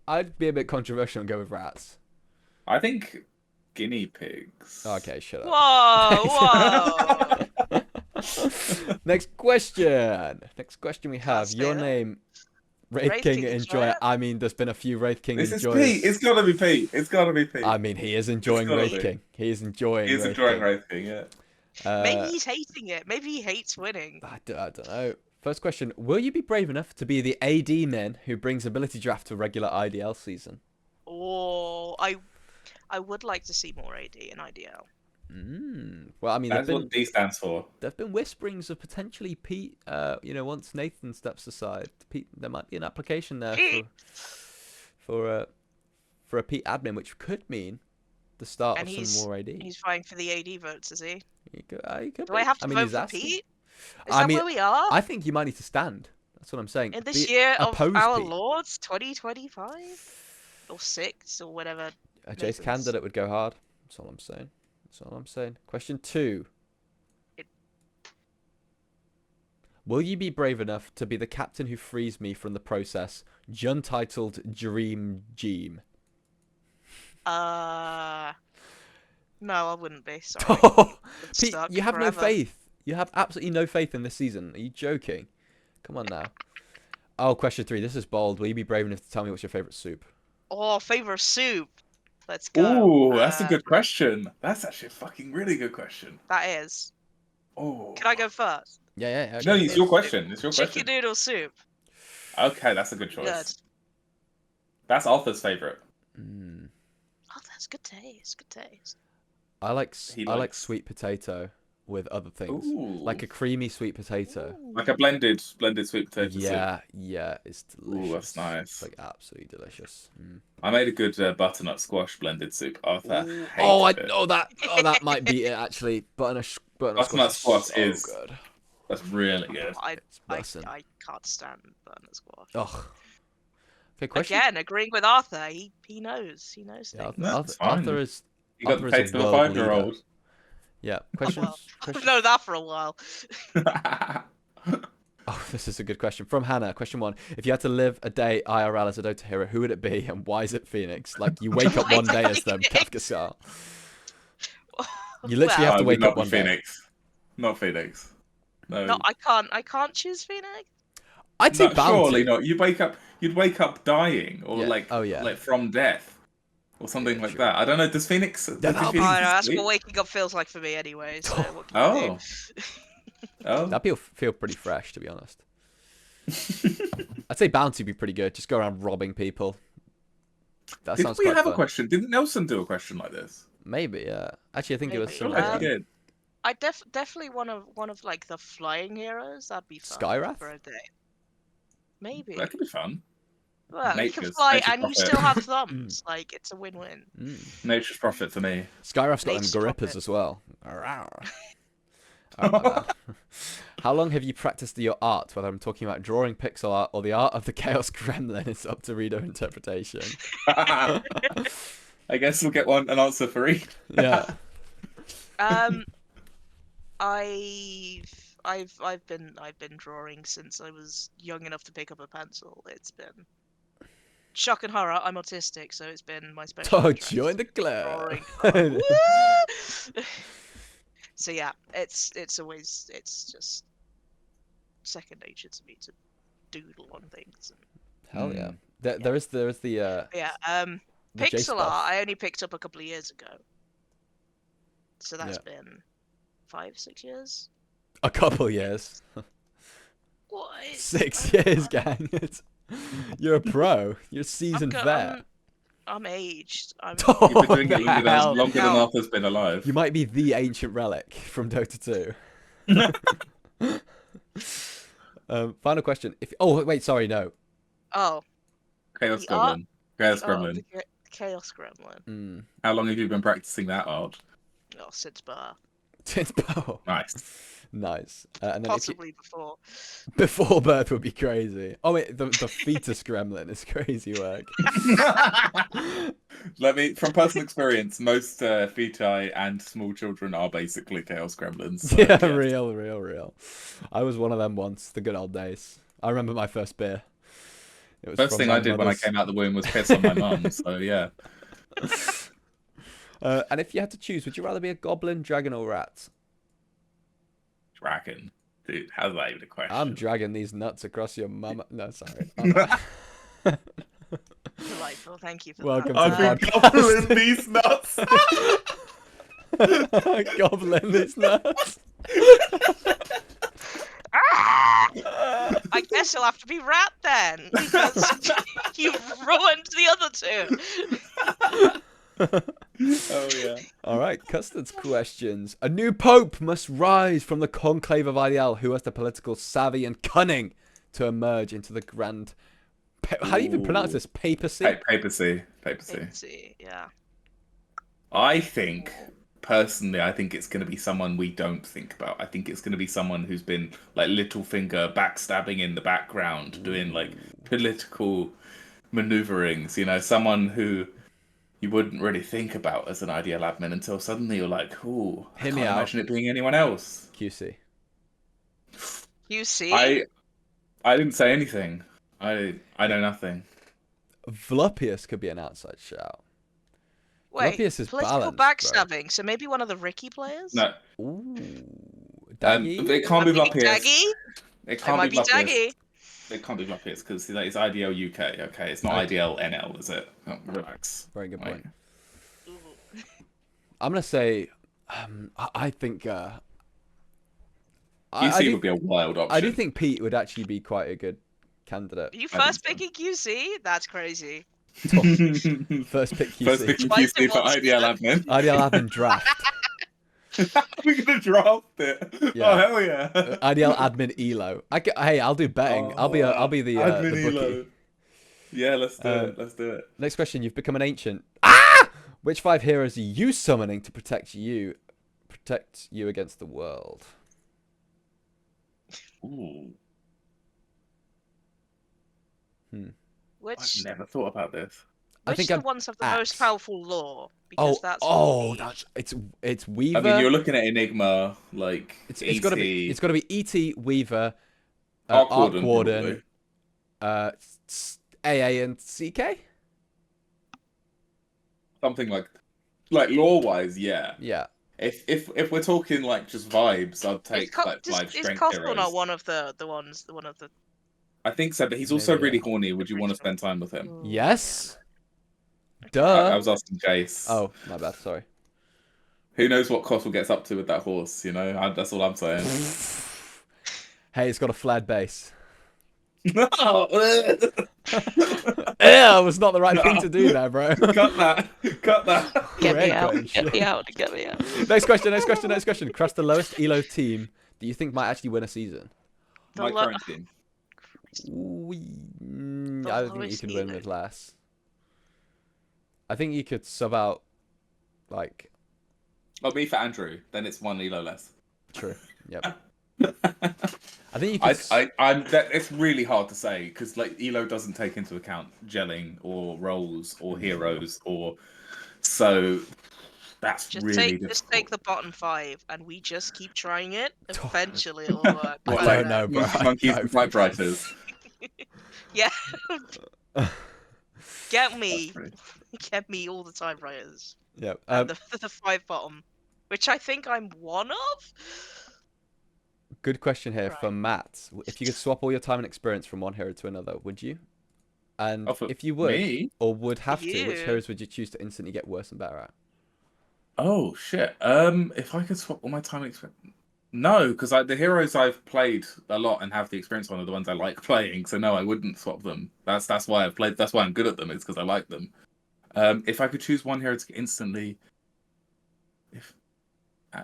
I'd be a bit controversial and go with Rats. I think guinea pigs. Okay, shut up. Whoa, whoa. Next question. Next question we have. say Your that. name, Wraith Wraith King King Enjoyer. Enjoyer? I mean, there's been a few Wraith King This is Enjoyers. Pete. It's gotta be Pete. It's gotta be Pete. I mean, he is enjoying gotta Wraith be. King. He is enjoying He's Wraith enjoying King. Wraith King, yeah. Maybe he's hating it. Maybe he hates winning. I don't know. First question. Will you be brave enough to be the AD min who brings ability draft to a regular IDL season? Oh, I would like to see more AD in IDL. Well, I mean, That's what D stands for. there've been whisperings of potentially Pete, once Nathan steps aside, Pete, there might be an application there for a Pete admin, which could mean the start And of some more AD. He's vying for the AD votes, is he? He could Do be. I have to vote he's for asking. Pete? Is I that mean, where we are? I think you might need to stand. That's what I'm saying. In this Be- year of oppose our Pete. Lords 2025? Or 6, or whatever. A JACE Nathan's- candidate would go hard. That's all I'm saying. Question 2. Will you be brave enough to be the captain who frees me from the process, untitled Dream Gene? No, I wouldn't be. Sorry. Pete, Stuck you have forever. no faith. You have absolutely no faith in this season. Are you joking? Come on now. Oh, question 3. This is bold. Will you be brave enough to tell me what's your favourite soup? Oh, favorite soup. Let's go. Ooh, that's a good question. That's actually a fucking really good question. That is. Oh. Can I go first? Yeah. No, Okay. it's your question. It's your Chicken question. noodle soup. Okay, that's a good choice. Good. That's Arthur's favorite. Oh, that's good taste. Good taste. I like He I like likes- sweet potato with other things, Ooh. like a creamy sweet potato. Ooh. Like a blended sweet potato soup. Yeah, it's delicious. Ooh, that's nice. It's like absolutely delicious. I made a good butternut squash blended soup. Arthur Ooh. hated it. That might be it actually. Butternut Butternut squash squash is is- so good. That's really good. I bussin'. can't stand butternut squash. Ugh. Okay, question. Again, agreeing with Arthur. He knows. He knows Yeah, things. That's fine. Arthur is. You got the Arthur is taste of a world 5-year-old. Yeah. Questions. Well, I've known that for a while. Oh, this is a good question from Hannah. Question 1: If you had to live a day IRL as a Dota hero, who would it be, and why is it Phoenix? Like you wake up one day as them, Kafka style. You literally have to wake up one day. Phoenix. Not Phoenix. No. No, I can't choose Phoenix. I'd say No, Bounty. surely not. You'd wake up dying, or Yeah. like, Oh, yeah. like from death, or something Yeah, like true. that. I don't know. Does Phoenix? Does that'll Phoenix be- I know, that's sleep? what waking up feels like for me anyway. So what can Oh. you Oh. That'd feel pretty fresh, to be honest. I'd say Bounty would be pretty good. Just go around robbing people. That Didn't sounds we quite have a fun. question? Didn't Nelson do a question like this? Maybe, yeah. Actually, I think it was Maybe. similar. Sure, he Um, did. I definitely one of like the flying heroes. That'd be fun Skyrath? for a day. Maybe. That could be fun. Well, you can Nature's- fly nature's and you prophet. still have thumbs. Like it's a win-win. Nature's prophet for me. Skyrath's got them Nate's Garippers profit. as well. How long have you practiced your art? Whether I'm talking about drawing pixel art or the art of the Chaos Gremlin, it's up to reader interpretation. I guess we'll get an answer for each. Yeah. Um, I've been drawing since I was young enough to pick up a pencil. It's been shock and horror. I'm autistic, so it's been my special Oh, interest. join the club. Drawing. Woo! So yeah, it's just second nature to me to doodle on things. Hell yeah. There is the Yeah. the JACE Pixel buff. art I only picked up a couple of years ago. So that's Yeah. been 5-6 years. A couple years. What? 6 years, gang. You're a pro. You're a seasoned vet. I'm aged. Oh, You've been doing it the hell. longer than Arthur's been alive. You might be the ancient relic from Dota 2. Final question. Oh wait, sorry, no. Oh, Chaos The art- Gremlin. Chaos oh, Gremlin. the Chaos Gremlin. How long have you been practicing that art? Oh, since birth. Nice. Nice. And then Possibly before. before birth would be crazy. Oh wait, the fetus gremlin is crazy work. From personal experience, most feti and small children are basically Chaos Gremlins. So, Yeah, yes. real. I was one of them once. The good old days. I remember my first beer. It was First from thing my I did when I mother's. came out the womb was piss on my mum. So yeah. And if you had to choose, would you rather be a goblin, dragon, or rat? Dragon. Dude, how's that even a question? I'm dragging these nuts across your mama. No, sorry. Delightful. Thank you for Welcome that. to the I've been podcast. gobbling these nuts. Goblin these nuts. I guess you'll have to be rat then, because you've ruined the other two. Oh yeah. All right, Custard's questions. A new pope must rise from the conclave of Ideal, who has the political savvy and cunning to emerge into the grand. How do you even pronounce this? Papacy. Papacy. Let's see, yeah. I think it's going to be someone we don't think about. I think it's going to be someone who's been like Littlefinger backstabbing in the background, doing like political maneuverings. You know, someone who you wouldn't really think about as an ideal admin until suddenly you're like, "Ooh, I Hear can't me out. imagine it being anyone else." QC. You see? I didn't say anything. I know nothing. Vlupius could be an outside shout. Wait, Vlupius is political balanced, bro. backstabbing. So maybe one of the Ricky players? No, Ooh, Daggy. it can't be Maybe Vlupius. Daggy? It It can't might be be Vlupius. Daggy. It can't be Vlupius because that is IDL UK. Okay, it's not Okay. IDL NL, is it? Oh, relax. Very good point. Ooh. I'm gonna say, I think. QC would be a wild option. I do think Pete would actually be quite a good candidate. Are you I think first so. picking QC? That's crazy. First pick QC. First pick Twice in QC for one IDL season. admin. Ideal admin draft. We're gonna draft it. Yeah. Oh hell yeah. Ideal admin elo. Hey, I'll do betting. I'll be the admin bookie. Elo. Yeah, let's do it. Let's do it. Next question. You've become an ancient. Ah! Which 5 heroes are you summoning to protect you against the world? Ooh, Which I've never thought about this. I think of I'm the ones have the Axe. most powerful lore? Because that's it's Weaver. I mean, you're looking at Enigma, like it's got to be ET, Weaver, Arc Arc Warden, Warden, probably. AA, and CK. Something like lore wise, yeah. Yeah. If we're talking like just vibes, I'd take like 5 is strength Cosmo heroes. not one of the ones that I think so, but he's also Maybe, really yeah. horny. Would you want to spend time with him? Yes. I Duh. was asking Jace. Oh, my bad. Sorry. Who knows what Cosmo gets up to with that horse? You know, that's all I'm saying. Hey, it's got a flared base. No, Yeah, it was not the right thing to do there, bro. cut that. Cut that. Get me Great out. question. Get me out. Get me out. Next question. Crush the lowest elo team that you think might actually win a season. The My lo- current team. I don't think you lowest could win elo. with less. I think you could sub out, like, Oh, me for Andrew. Then it's 1 elo less. true. Yep. think you could. It's really hard to say because like Elo doesn't take into account gelling or roles or heroes or so that's really Just take difficult. the bottom 5 and we just keep trying it. Eventually it'll work. I What, don't like know, bro. monkeys and typewriters. Yeah. Get That's me. pretty. Get me all the typewriters. Yeah. And the 5 bottom. Which I think I'm one of? Good question here Right. from Matt. If you could swap all your time and experience from one hero to another, would you? And Oh, for if you would, me? or would have to, which You. heroes would you choose to instantly get worse and better at? Oh shit. If I could swap all my time and experience. No, because the heroes I've played a lot and have the experience on are the ones I like playing. So no, I wouldn't swap them. That's why I've played. That's why I'm good at them. It's because I like them. If I could choose one hero to get instantly, if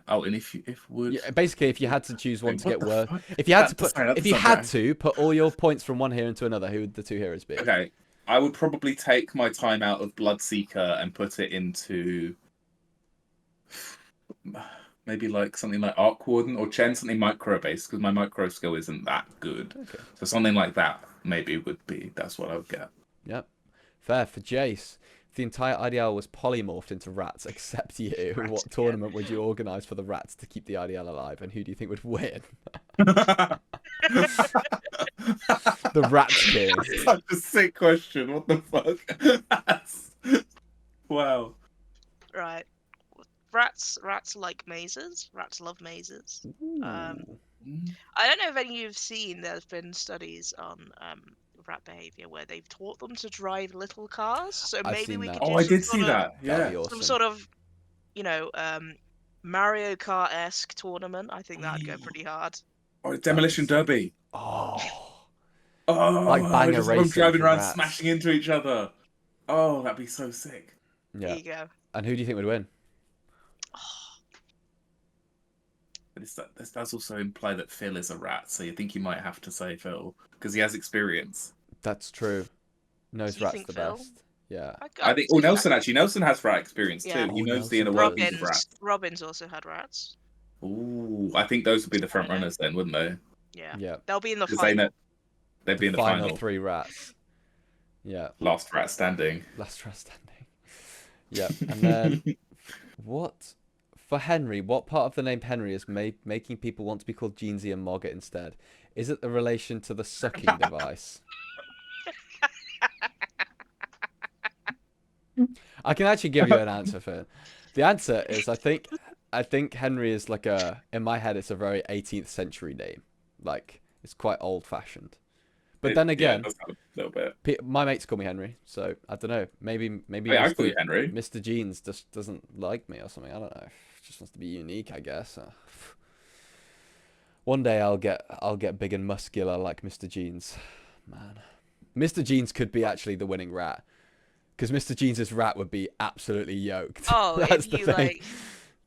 and if would Yeah, basically, if you had to choose one Wait, to what get the worse, fuck? if you had to That's- put, sorry, that if you doesn't had sound to put all your points from one hero into another, who would the 2 heroes be? okay, I would probably take my time out of Bloodseeker and put it into maybe like something like Arc Warden or Chen, something micro based because my micro skill isn't that good. Okay. So something like that maybe would be that's what I would get. Yep. Fair for Jace. If the entire IDL was polymorphed into rats except you, Rats what tournament would you organise for the rats to keep the IDL alive, and who do you think would win? The Rats King. Such a sick question. What the fuck? Wow. Right. Rats like mazes. Rats love mazes. Ooh. I don't know if any of you have seen, there's been studies on rat behavior where they've taught them to drive little cars. So I've maybe seen we that. could Oh, do I some did see sort of that. That'd Yeah. be awesome. some sort of, you know, Mario Kart-esque tournament. I think that'd go pretty hard. Oh, Demolition That's- Derby. Oh. Oh, Like banger just them racing driving for around, rats. smashing into each other. Oh, that'd be so sick. There Yeah. you go. And who do you think would win? But this does also imply that Phil is a rat, so you think you might have to say Phil because he has experience. That's true. Knows Do you rats think the Phil? best. Yeah. I think. Oh, Nelson actually. Nelson has rat experience Yeah. too. He Oh, knows the Nelson inner workings of Robin's rats. Robin's also had rats. Ooh, I think those would be the front I know. runners then, wouldn't they? Yeah. Yeah. They'll be in the Because they know final. they'd be in the final. 3 rats. Yeah. Last rat standing. Last rat standing. Yeah. And then what? For Henry, what part of the name Henry is making people want to be called Jeansy and Mogget instead? Is it the relation to the sucking device? I can actually give you an answer for it. The answer is I think Henry is like in my head it's a very 18th century name. Like it's quite old fashioned. But then again, it does have a little bit. my mates call me Henry, so I don't know. Maybe Hey, I call you Henry. Mr. Jeans just doesn't like me or something. I don't know. Just wants to be unique, I guess. One day I'll get big and muscular like Mr. Jeans. Man, Mr. Jeans could be actually the winning rat, because Mr. Jeans' rat would be absolutely yoked. Oh, That's if the you thing. like,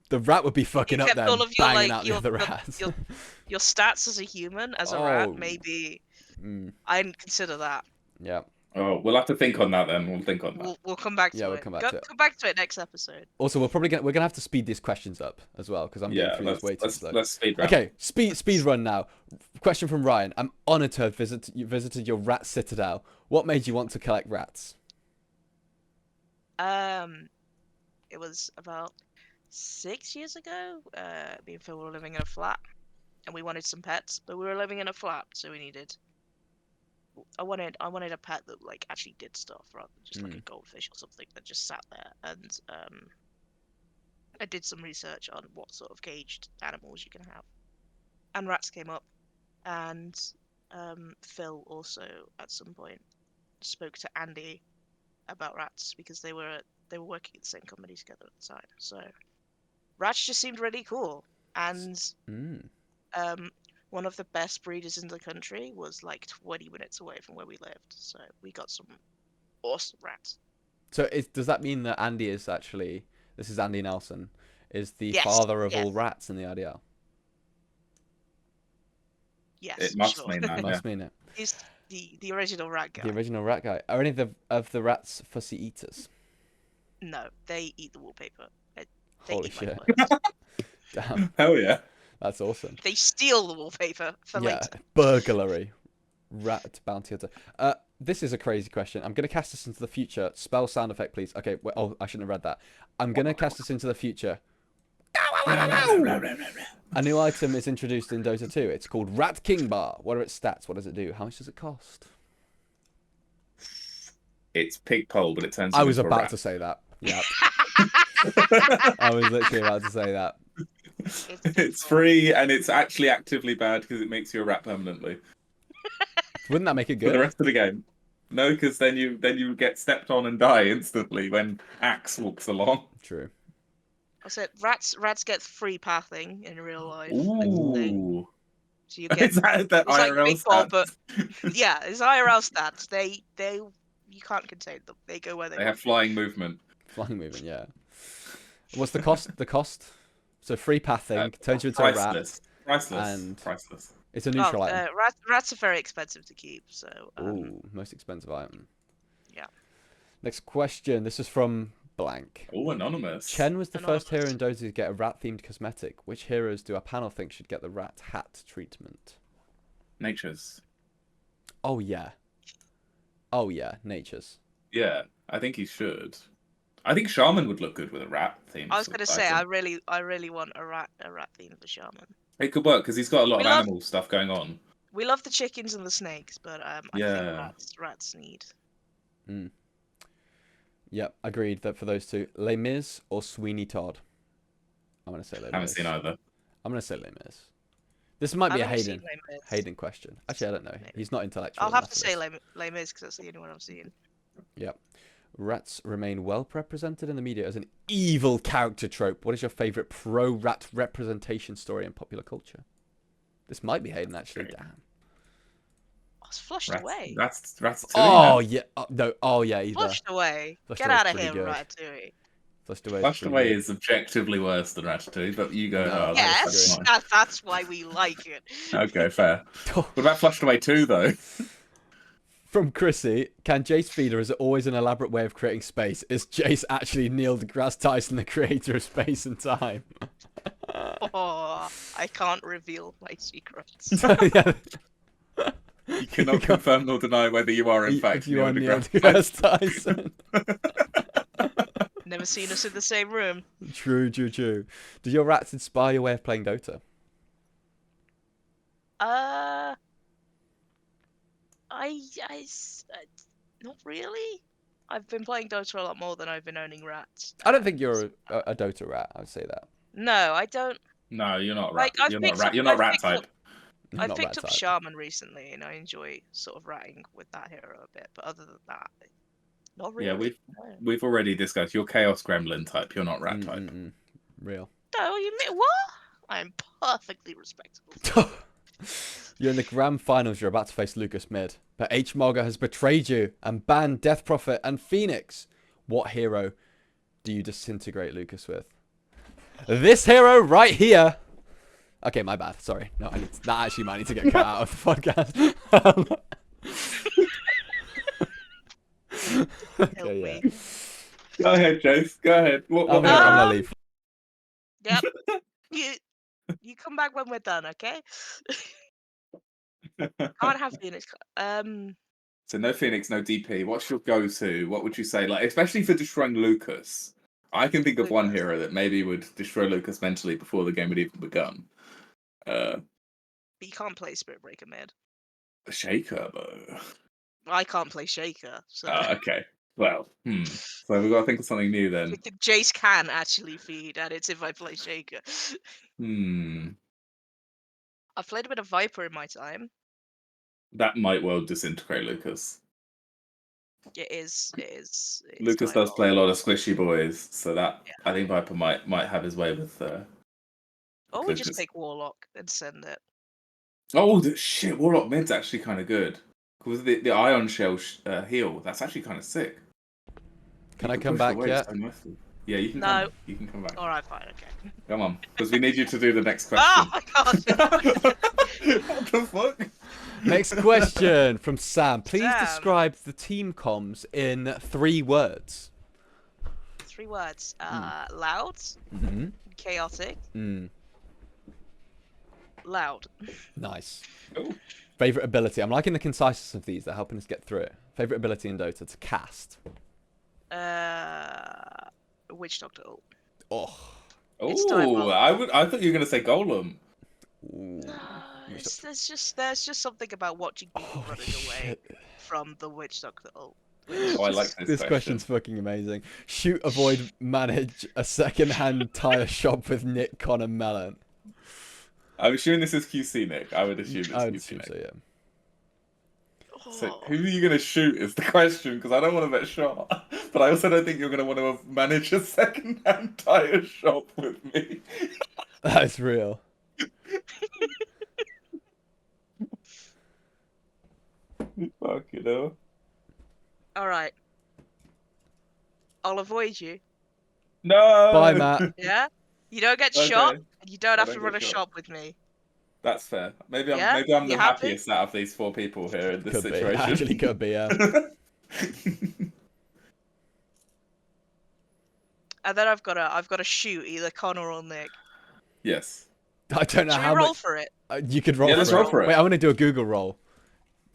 The rat would be fucking you up kept there, all of your banging like out the other rats. your stats as a human, as a Oh. rat, maybe. Mm, I didn't consider that. yeah. Oh, we'll have to think on that then. We'll think on that. We'll come back to Yeah, it. we'll come back to it. Come back to it next episode. Also, we're gonna have to speed these questions up as well, because I'm getting through these way too slow. Let's speed round. Okay, speed run now. Question from Ryan. I'm honoured to have visited your rat citadel. What made you want to collect rats? It was about 6 years ago. Me and Phil were living in a flat, and we wanted some pets, but we were living in a flat, so we needed. I wanted a pet that like actually did stuff rather than just like a goldfish or something that just sat there. And I did some research on what sort of caged animals you can have, and rats came up, and Phil also at some point spoke to Andy about rats because they were working at the same company together at the time. So rats just seemed really cool, and one of the best breeders in the country was like 20 minutes away from where we lived, so we got some awesome rats. So does that mean that Andy is actually, this is Andy Nelson, is the Yes, father of yes. all rats in the IDL? Yes, It must sure. mean that. Must mean it. He's the original rat guy. The original rat guy. Are any of the rats fussy eaters? No, they eat the wallpaper. They Holy eat my shit. clothes. Damn. Hell yeah. That's awesome. They steal the wallpaper for Yeah, later. burglary. Rat bounty hunter. This is a crazy question. I'm going to cast this into the future. Spell sound effect, please. Okay, wait, oh, I shouldn't have read that. I'm going to cast this into the future. A new item is introduced in Dota 2. It's called Rat King Bar. What are its stats? What does it do? How much does it cost? It's pig pole, but it turns I you was into a about rat. to say that. Yep. I was literally about to say that. It's free, and it's actually actively bad because it makes you a rat permanently Wouldn't that make it for the good? rest of the game. No, because then you get stepped on and die instantly when Axe walks along. True. I said rats get free pathing in real life. Ooh. So you get Is that the it's like IRL Big Ball, stats? but yeah, it's IRL stats. They you can't contain them. They go where they They want. have flying movement. Flying movement, yeah. What's the cost? The cost? So free pathing, turns you into a rat, Priceless. Priceless. and Priceless. it's a neutral item. Rats are very expensive to keep. So Ooh, most expensive item. yeah. Next question. This is from blank. Oh, anonymous. Chen was the first hero in Anonymous. Dota to get a rat-themed cosmetic. Which heroes do our panel think should get the rat hat treatment? Nature's. Oh yeah. Oh yeah, Nature's. Yeah, I think he should. I think Shaman would look good with a rat theme. I was gonna say I really want a rat theme for Shaman. It could work because he's got a lot We of love animal stuff going on. we love the chickens and the snakes, but I think Yeah. rats need. Yep, agreed that for those two. Les Mis or Sweeney Todd? I'm gonna say Les Mis. Haven't seen either. I'm gonna say Les Mis. This might be a I've never seen Hayden Les Mis. Hayden question. Actually, I don't know. Maybe. He's not intellectual. I'll have enough to for say this. Les Mis because that's the only one I've seen. Yep. Rats remain well represented in the media as an evil character trope. What is your favorite pro-rat representation story in popular culture? This might be Hayden, actually. Great. Damn. I was flushed Rats, away. Ratatouille. Oh, man. yeah. No. Oh, yeah, either. Flushed away. Flushed Get Away's out of pretty here, good. Ratatouille. Flushed Away. Flushed Away is objectively worse than Ratatouille, but you go. No, Oh, I Yes, disagree. that's why we like it. Okay, fair. What about Flushed Away 2, though? From Chrissy, can Jace feed, or is it always an elaborate way of creating space? Is Jace actually Neil deGrasse Tyson, the creator of space and time? Oh, I can't reveal my secrets. Yeah. You cannot confirm nor deny whether you are, in fact, If you are Neil deGrasse deGrasse Tyson. Never seen us in the same room. True. Do your rats inspire your way of playing Dota? Not really. I've been playing Dota a lot more than I've been owning rats. I don't think you're a Dota rat. I would say that. No, I don't. No, you're not Like, rat. I've You're picked not rat. up- You're not I've rat picked up- type. You're I've not picked rat up type. Shaman recently, and I enjoy sort of ratting with that hero a bit. But other than that, not really. Yeah, we've already discussed. You're Chaos Gremlin type. You're not rat type. Real. No, you mean what? I'm perfectly respectable. You're in the grand finals. You're about to face Lucas Mid, but H Mogger has betrayed you and banned Death Prophet and Phoenix. What hero do you disintegrate Lucas with? This hero right here. Okay, my bad. Sorry. No, that actually might need to get cut out of the podcast. Okay, yeah. Go ahead, Jace. Go ahead. I'm gonna leave. Yep. You come back when we're done, okay? Can't have Phoenix. So no Phoenix, no DP. What's your go-to? What would you say? Like, especially for destroying Lucas. I can think of one Lucas. hero that maybe would destroy Lucas mentally before the game had even begun. But you can't play Spirit Breaker mid. Shaker, though. I can't play Shaker, so Okay. Well, So we've got to think of something new then. Jace can actually feed, and it's if I play Shaker. I've played a bit of Viper in my time. That might well disintegrate Lucas. It is. It's Lucas does play a diabolical. lot of squishy boys, so that Yeah. I think Viper might have his way with. Or we just Lucas. pick Warlock and send it. Oh shit! Warlock mid's actually kind of good. Because the Ion Shell heal, that's actually kind of sick. Can You I can come push back the waves yet? so nicely. Yeah, you can. No. You can come back. All right, fine, okay. Come on, because we need you to do the next Oh question. my god! What the fuck? Next question from Sam. Please Sam. describe the team comms in 3 words. 3 words. Loud, Mm-hmm. chaotic, Loud. Nice. Oh, Favorite ability. I'm liking the conciseness of these. They're helping us get through it. Favorite ability in Dota to cast. Witch Doctor ult. Oh. It's time oh, up. I thought you were gonna say Golem. Ooh. No, Witch Doctor. there's just something about watching people Holy running away shit. from the Witch Doctor ult. Oh, I like this question. Question's fucking amazing. Shoot, avoid, manage a second-hand tire shop with Nick, Connor, Melon. I'm assuming this is QC, Nick. I would assume it's I would QC, assume Nick. so, yeah. So Oh. who are you gonna shoot is the question, because I don't want to bet shot, but I also don't think you're gonna want to manage a second-hand tire shop with me. That's real. Fuck, you know. All right. I'll avoid you. No. Bye, Matt. Yeah. You don't get Okay. shot, and you don't I have to don't run a get shot. shop with me. That's fair. Maybe Yeah? I'm You the happy? happiest out of these 4 people here in this Could be. situation. Actually could be, yeah. And then I've got to shoot either Connor or Nick. Yes. I don't know Should how we roll much... for it? You could roll Yeah, for let's it. roll for it. Wait, I'm going to do a Google roll.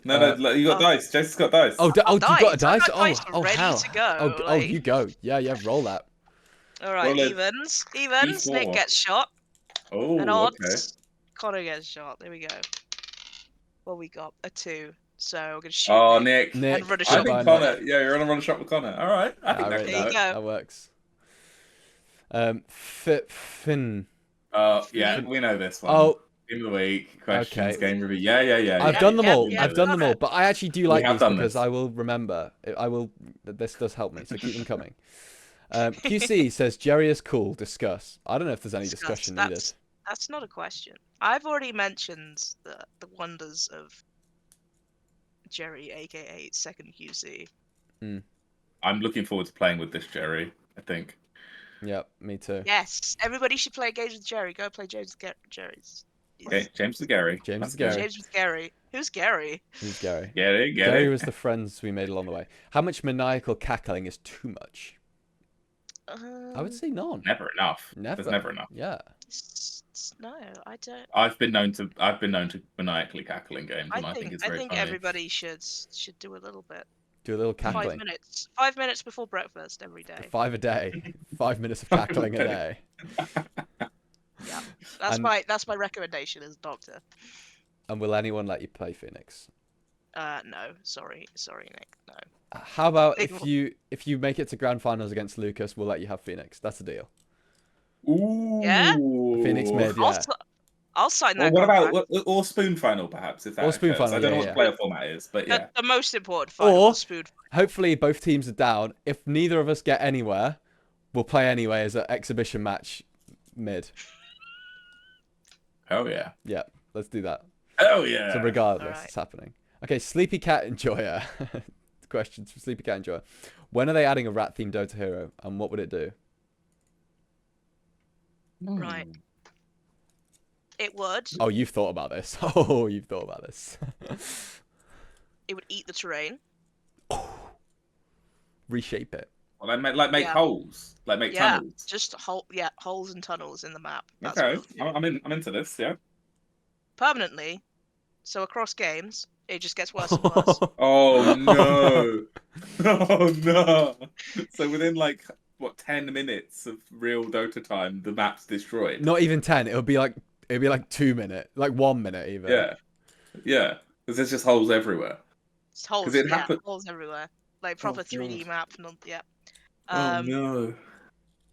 No, you got Oh. dice. Jason's got dice. Oh, you got a dice? I've got dice ready hell. to go, Oh, like- you go. Yeah, roll that. All right, Roll it. evens. D4. Nick gets shot, and Oh, odds. okay. Connor gets shot. There we go. What we got? A 2. So we're gonna shoot. Oh, Nick. Nick. And run a I shot think with Connor. Nick. Yeah, you're gonna run a shot with Connor. All right. I think that There you can go. That works. Finn. Yeah, we know this one. Oh, In the week, questions, Okay. game review. Yeah. I've done them all. yeah, I've done done them all. it. But I actually do like have these done because this. I will remember. I will. This does help me. So keep them coming. QC says Jerry is cool. Discuss. I don't know if there's any discussion needed. That's not a question. I've already mentioned the wonders of Jerry, aka Second QC. I'm looking forward to playing with this Jerry. I think. Yep, me too. Yes, everybody should play games with Jerry. Go play James with Jerry's. Okay, James is Gary. James That's is Gary. good. James with Gary. Who's Gary? Who's Gary? Gary. Gary was the friends we made along the way. How much maniacal cackling is too much? I would say none. Never enough. Never. There's never enough. Yeah. No, I don't. I've been known to maniacally cackle in games, and I think it's very funny. Everybody should do a little bit. Do a little 5 cackling. minutes. 5 minutes before breakfast every day. 5 a day. 5 minutes of cackling a day. Yeah, that's And- my recommendation as a doctor. And will anyone let you play Phoenix? No, sorry, Nick, no. How about if you make it to grand finals against Lucas, we'll let you have Phoenix. That's a deal. Ooh. Yeah? Phoenix mid, yeah. I'll sign Well, that. what about contract. or spoon final perhaps if that Or spoon occurs. final, I don't know yeah, what the player format is, but yeah. The most important final? Or- the spoon. Hopefully both teams are down. If neither of us get anywhere, we'll play anyway as an exhibition match mid. Oh yeah. Yeah, let's do that. Oh yeah. So regardless, Alright. it's happening. Okay, Sleepy Cat Enjoyer. Questions from Sleepy Cat Enjoyer. When are they adding a rat-themed Dota hero, and what would it do? Right. It would. Oh, you've thought about this. Oh, you've thought about this. It would eat the terrain. Reshape it. Well, then make Yeah. holes, make Yeah, tunnels. just holes and tunnels in the map. That's Okay, what it'll do. I'm into this. Yeah. Permanently. So across games, it just gets worse and worse. Oh no. Oh no. So within 10 minutes of real Dota time, the map's destroyed. Not even 10. It'd be like 2 minutes, like 1 minute even. Yeah. Because there's just holes everywhere. It's holes, it happen- holes everywhere. Like proper 3D God. map. Yeah. Oh no.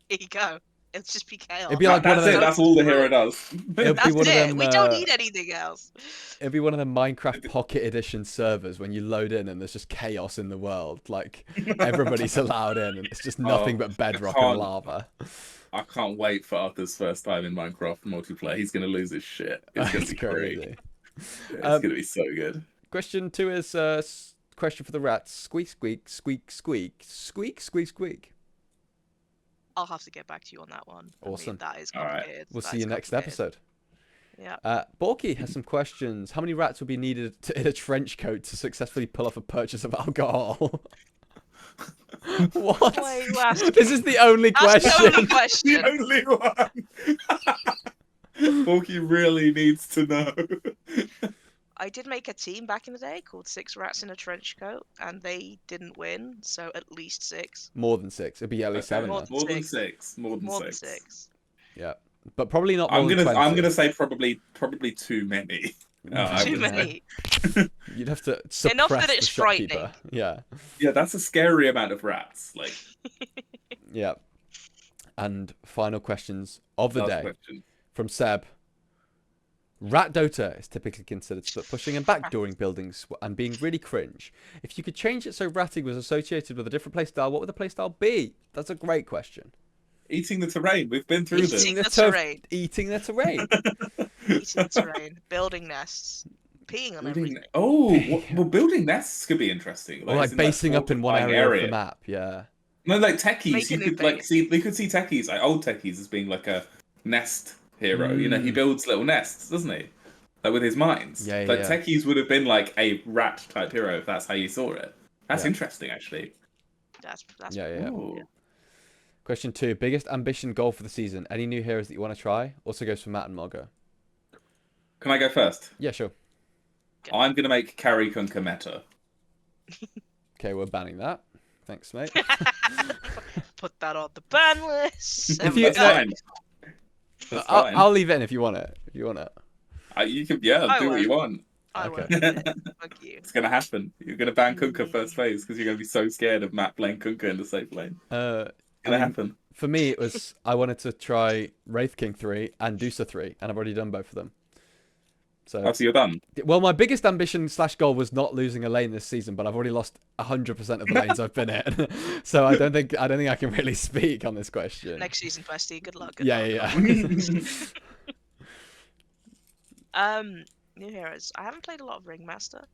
Here you go. It'll just be chaos. It'd be like one That's of it. the- That's all the hero does. It'll be That's one of it. them, We don't need anything else. It'd be one of the Minecraft Pocket Edition servers when you load in and there's just chaos in the world. Like everybody's allowed in and it's just nothing but bedrock and can't. lava. I can't wait for Arthur's first time in Minecraft multiplayer. He's gonna lose his shit. It's gonna It's be great. crazy. Yeah, it's gonna be so good. Question 2 is question for the rats. Squeak, squeak, squeak, squeak, squeak, squeak, squeak. I'll have to get back to you on that one. Awesome. That is All right. complicated. We'll That see is you next complicated. episode. Yeah. Borky has some questions. How many rats would be needed in a trench coat to successfully pull off a purchase of alcohol? What? Why are you asking? This is the only That's question. the only question. The only one. Forky really needs to know. I did make a team back in the day called Six Rats in a Trench Coat, and they didn't win, so at least 6. More than 6. It'd be at least Okay. 7 More though. than More than 6. 6. More than More than 6. 6. Yeah, but probably not more than 20. I'm gonna say probably too many. I Too would say. many. You'd have to Enough suppress that the it's shopkeeper. frightening. Yeah, Yeah, that's a scary amount of rats. Like, yeah. And final questions of the last day question. from Seb. Rat Dota is typically considered split pushing and backdooring buildings and being really cringe. If you could change it so ratting was associated with a different playstyle, what would the playstyle be? That's a great question. Eating the terrain. We've been through this. Eating the terrain. Eating the terrain. Eating the terrain. Building nests. Peeing on everything. Well, building nests could be interesting. Or like as in, basing up in one fortifying area of the map. Yeah. No, like techies, Make a you new could like base. see. We could see techies, like old techies, as being like a nest hero. You know, he Mm. builds little nests, doesn't he? Like with his mines. Yeah, Like yeah. techies would have been like a rat type hero if that's how you saw it. That's Yeah. interesting, actually. That's Yeah. Ooh. Question 2. Biggest ambition goal for the season. Any new heroes that you want to try? Also goes for Matt and Margo. Can I go first? Yeah, sure. I'm gonna make Carry Kunka meta. Okay, we're banning that. Thanks, mate. Put that on the ban list. If you- That's fine. That's fine. I'll leave it in if you want it. If you want it. You can, I do what you won't. want. I Okay. won't. Fuck you. It's gonna happen. You're gonna ban Kunka first phase because you're gonna be so scared of Matt playing Kunka in the safe lane. It's gonna happen. For me, it was I wanted to try Wraith King 3 and Dusa 3, and I've already done both of them. So, So you're done. well, my biggest ambition / goal was not losing a lane this season, but I've already lost 100% of the lanes I've been in. So I don't think I can really speak on this question. Next season, Bestie. Good luck. Yeah. New heroes. I haven't played a lot of Ringmaster.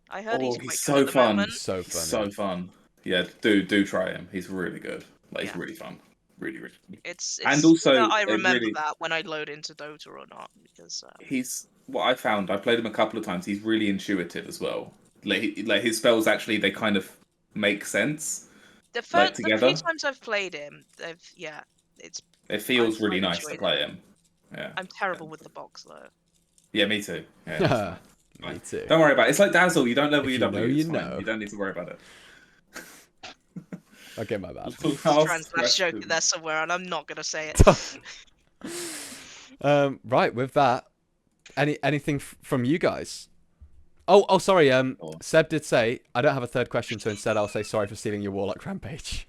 I heard Oh, he's quite he's good so at the fun. moment. So fun. So fun. Yeah, do try him. He's really good. Like, he's Yeah. really fun. Really, really fun. It's And also, whether I they remember really- that when I load into Dota or not, because He's what I found. I played him a couple of times. He's really intuitive as well. Like his spells actually, they kind of make sense. the like, few together? times I've played him, it's. It feels I've really quite nice to enjoyed play him. Yeah. I'm terrible with the box though. Yeah, me too. Yeah, that's fine. Me too. Don't worry about it. It's like Dazzle. You don't level If your you W. know, It's you fine. know. You don't need to worry about it. Okay, my bad. Trans joke in there somewhere, and I'm not gonna say it. Right, with that, anything from you guys? Oh, sorry. Seb did say I don't have a third question, so instead I'll say sorry for stealing your Warlock Rampage.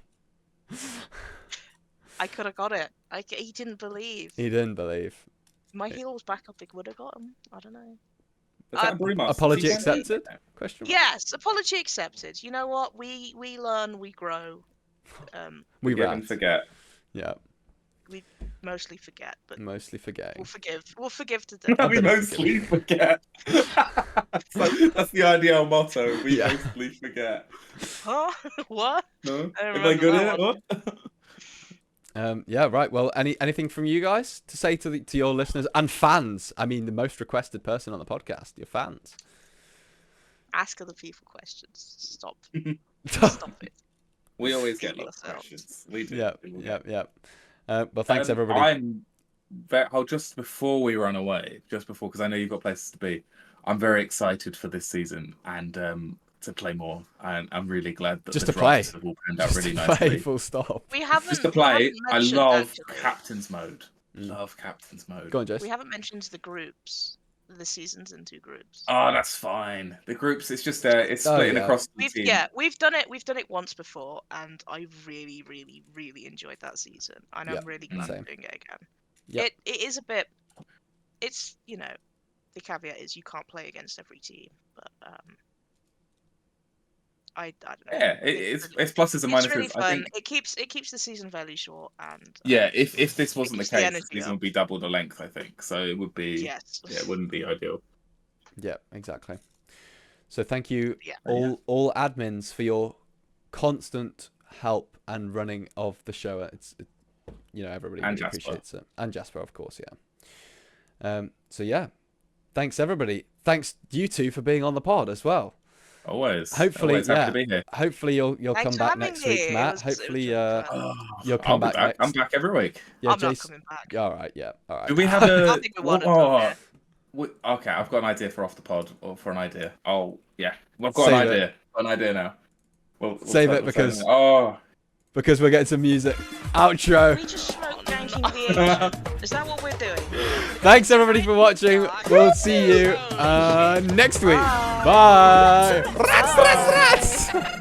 I could have got it. He didn't believe. He didn't believe. My heel was back up. He would have got him. I don't know. Is that a Brewmaster? Apology Is he playing accepted? it? Question mark? Yes, apology accepted. You know what? We learn, we grow. We Forgive and rat. forget. Yeah, We mostly forget, but mostly forgetting. we'll forgive. We'll forgive today. I'll We bit of mostly forget. That's the ideal motto. We Yeah. mostly forget. Huh? What? No? I Am I remember good that at it? What? Yeah, right. Well, anything from you guys to say to your listeners and fans? I mean, the most requested person on the podcast, your fans. Ask other people questions. Stop. Stop it. We always get Be lots of yourselves. questions. We do. Yeah. Well, thanks everybody. I'm just before we run away, because I know you've got places to be. I'm very excited for this season and to play more. And I'm really glad that Just the to play. drafts have all panned out Just really to nicely. play, full stop. We haven't. Just to we play, haven't I mentioned, love actually. Captain's Mode. Mm. Love Captain's Mode. Go on, Jace. We haven't mentioned the groups. The season's in 2 groups. Oh, that's fine. The groups, it's just it's splitting yeah. across the team. We've done it. We've done it once before, and I really, really, really enjoyed that season. And Yep, I'm really glad same. we're doing it again. Yep. It is a bit. It's the caveat is you can't play against every team, but I don't know. Yeah, it's pluses and It's minuses. really fun. I think. It keeps the season fairly short, and Yeah, if this wasn't the keeps the case, the energy season up. would be double the length. I think so. It would be. yes, Yeah, it wouldn't be ideal. Yeah, exactly. So thank you Yeah. all admins for your constant help and running of the show. Everybody And really Jasper. appreciates it. And Jasper, of course, yeah. So yeah, thanks everybody. Thanks you two for being on the pod as well. Always. Hopefully, Always happy yeah. to be here. Hopefully you'll Thanks come for back having next me. week, It Matt. was Hopefully really fun. you'll I'll come be back back. I'm next. back every week. Yeah, I'm not Jace. coming back. All right, yeah, all right. Do we have I a? think we want to come here. Okay, I've got an idea for off the pod, or for an idea. Oh yeah, I've got Save an it. idea. Got an idea now. We'll Save tell- it we'll tell because them. we're getting some music. Outro. We just smoke drinking the Asian. Is that what we're doing? Thanks everybody for watching. We'll see you next week. Bye. Rats, rats, rats.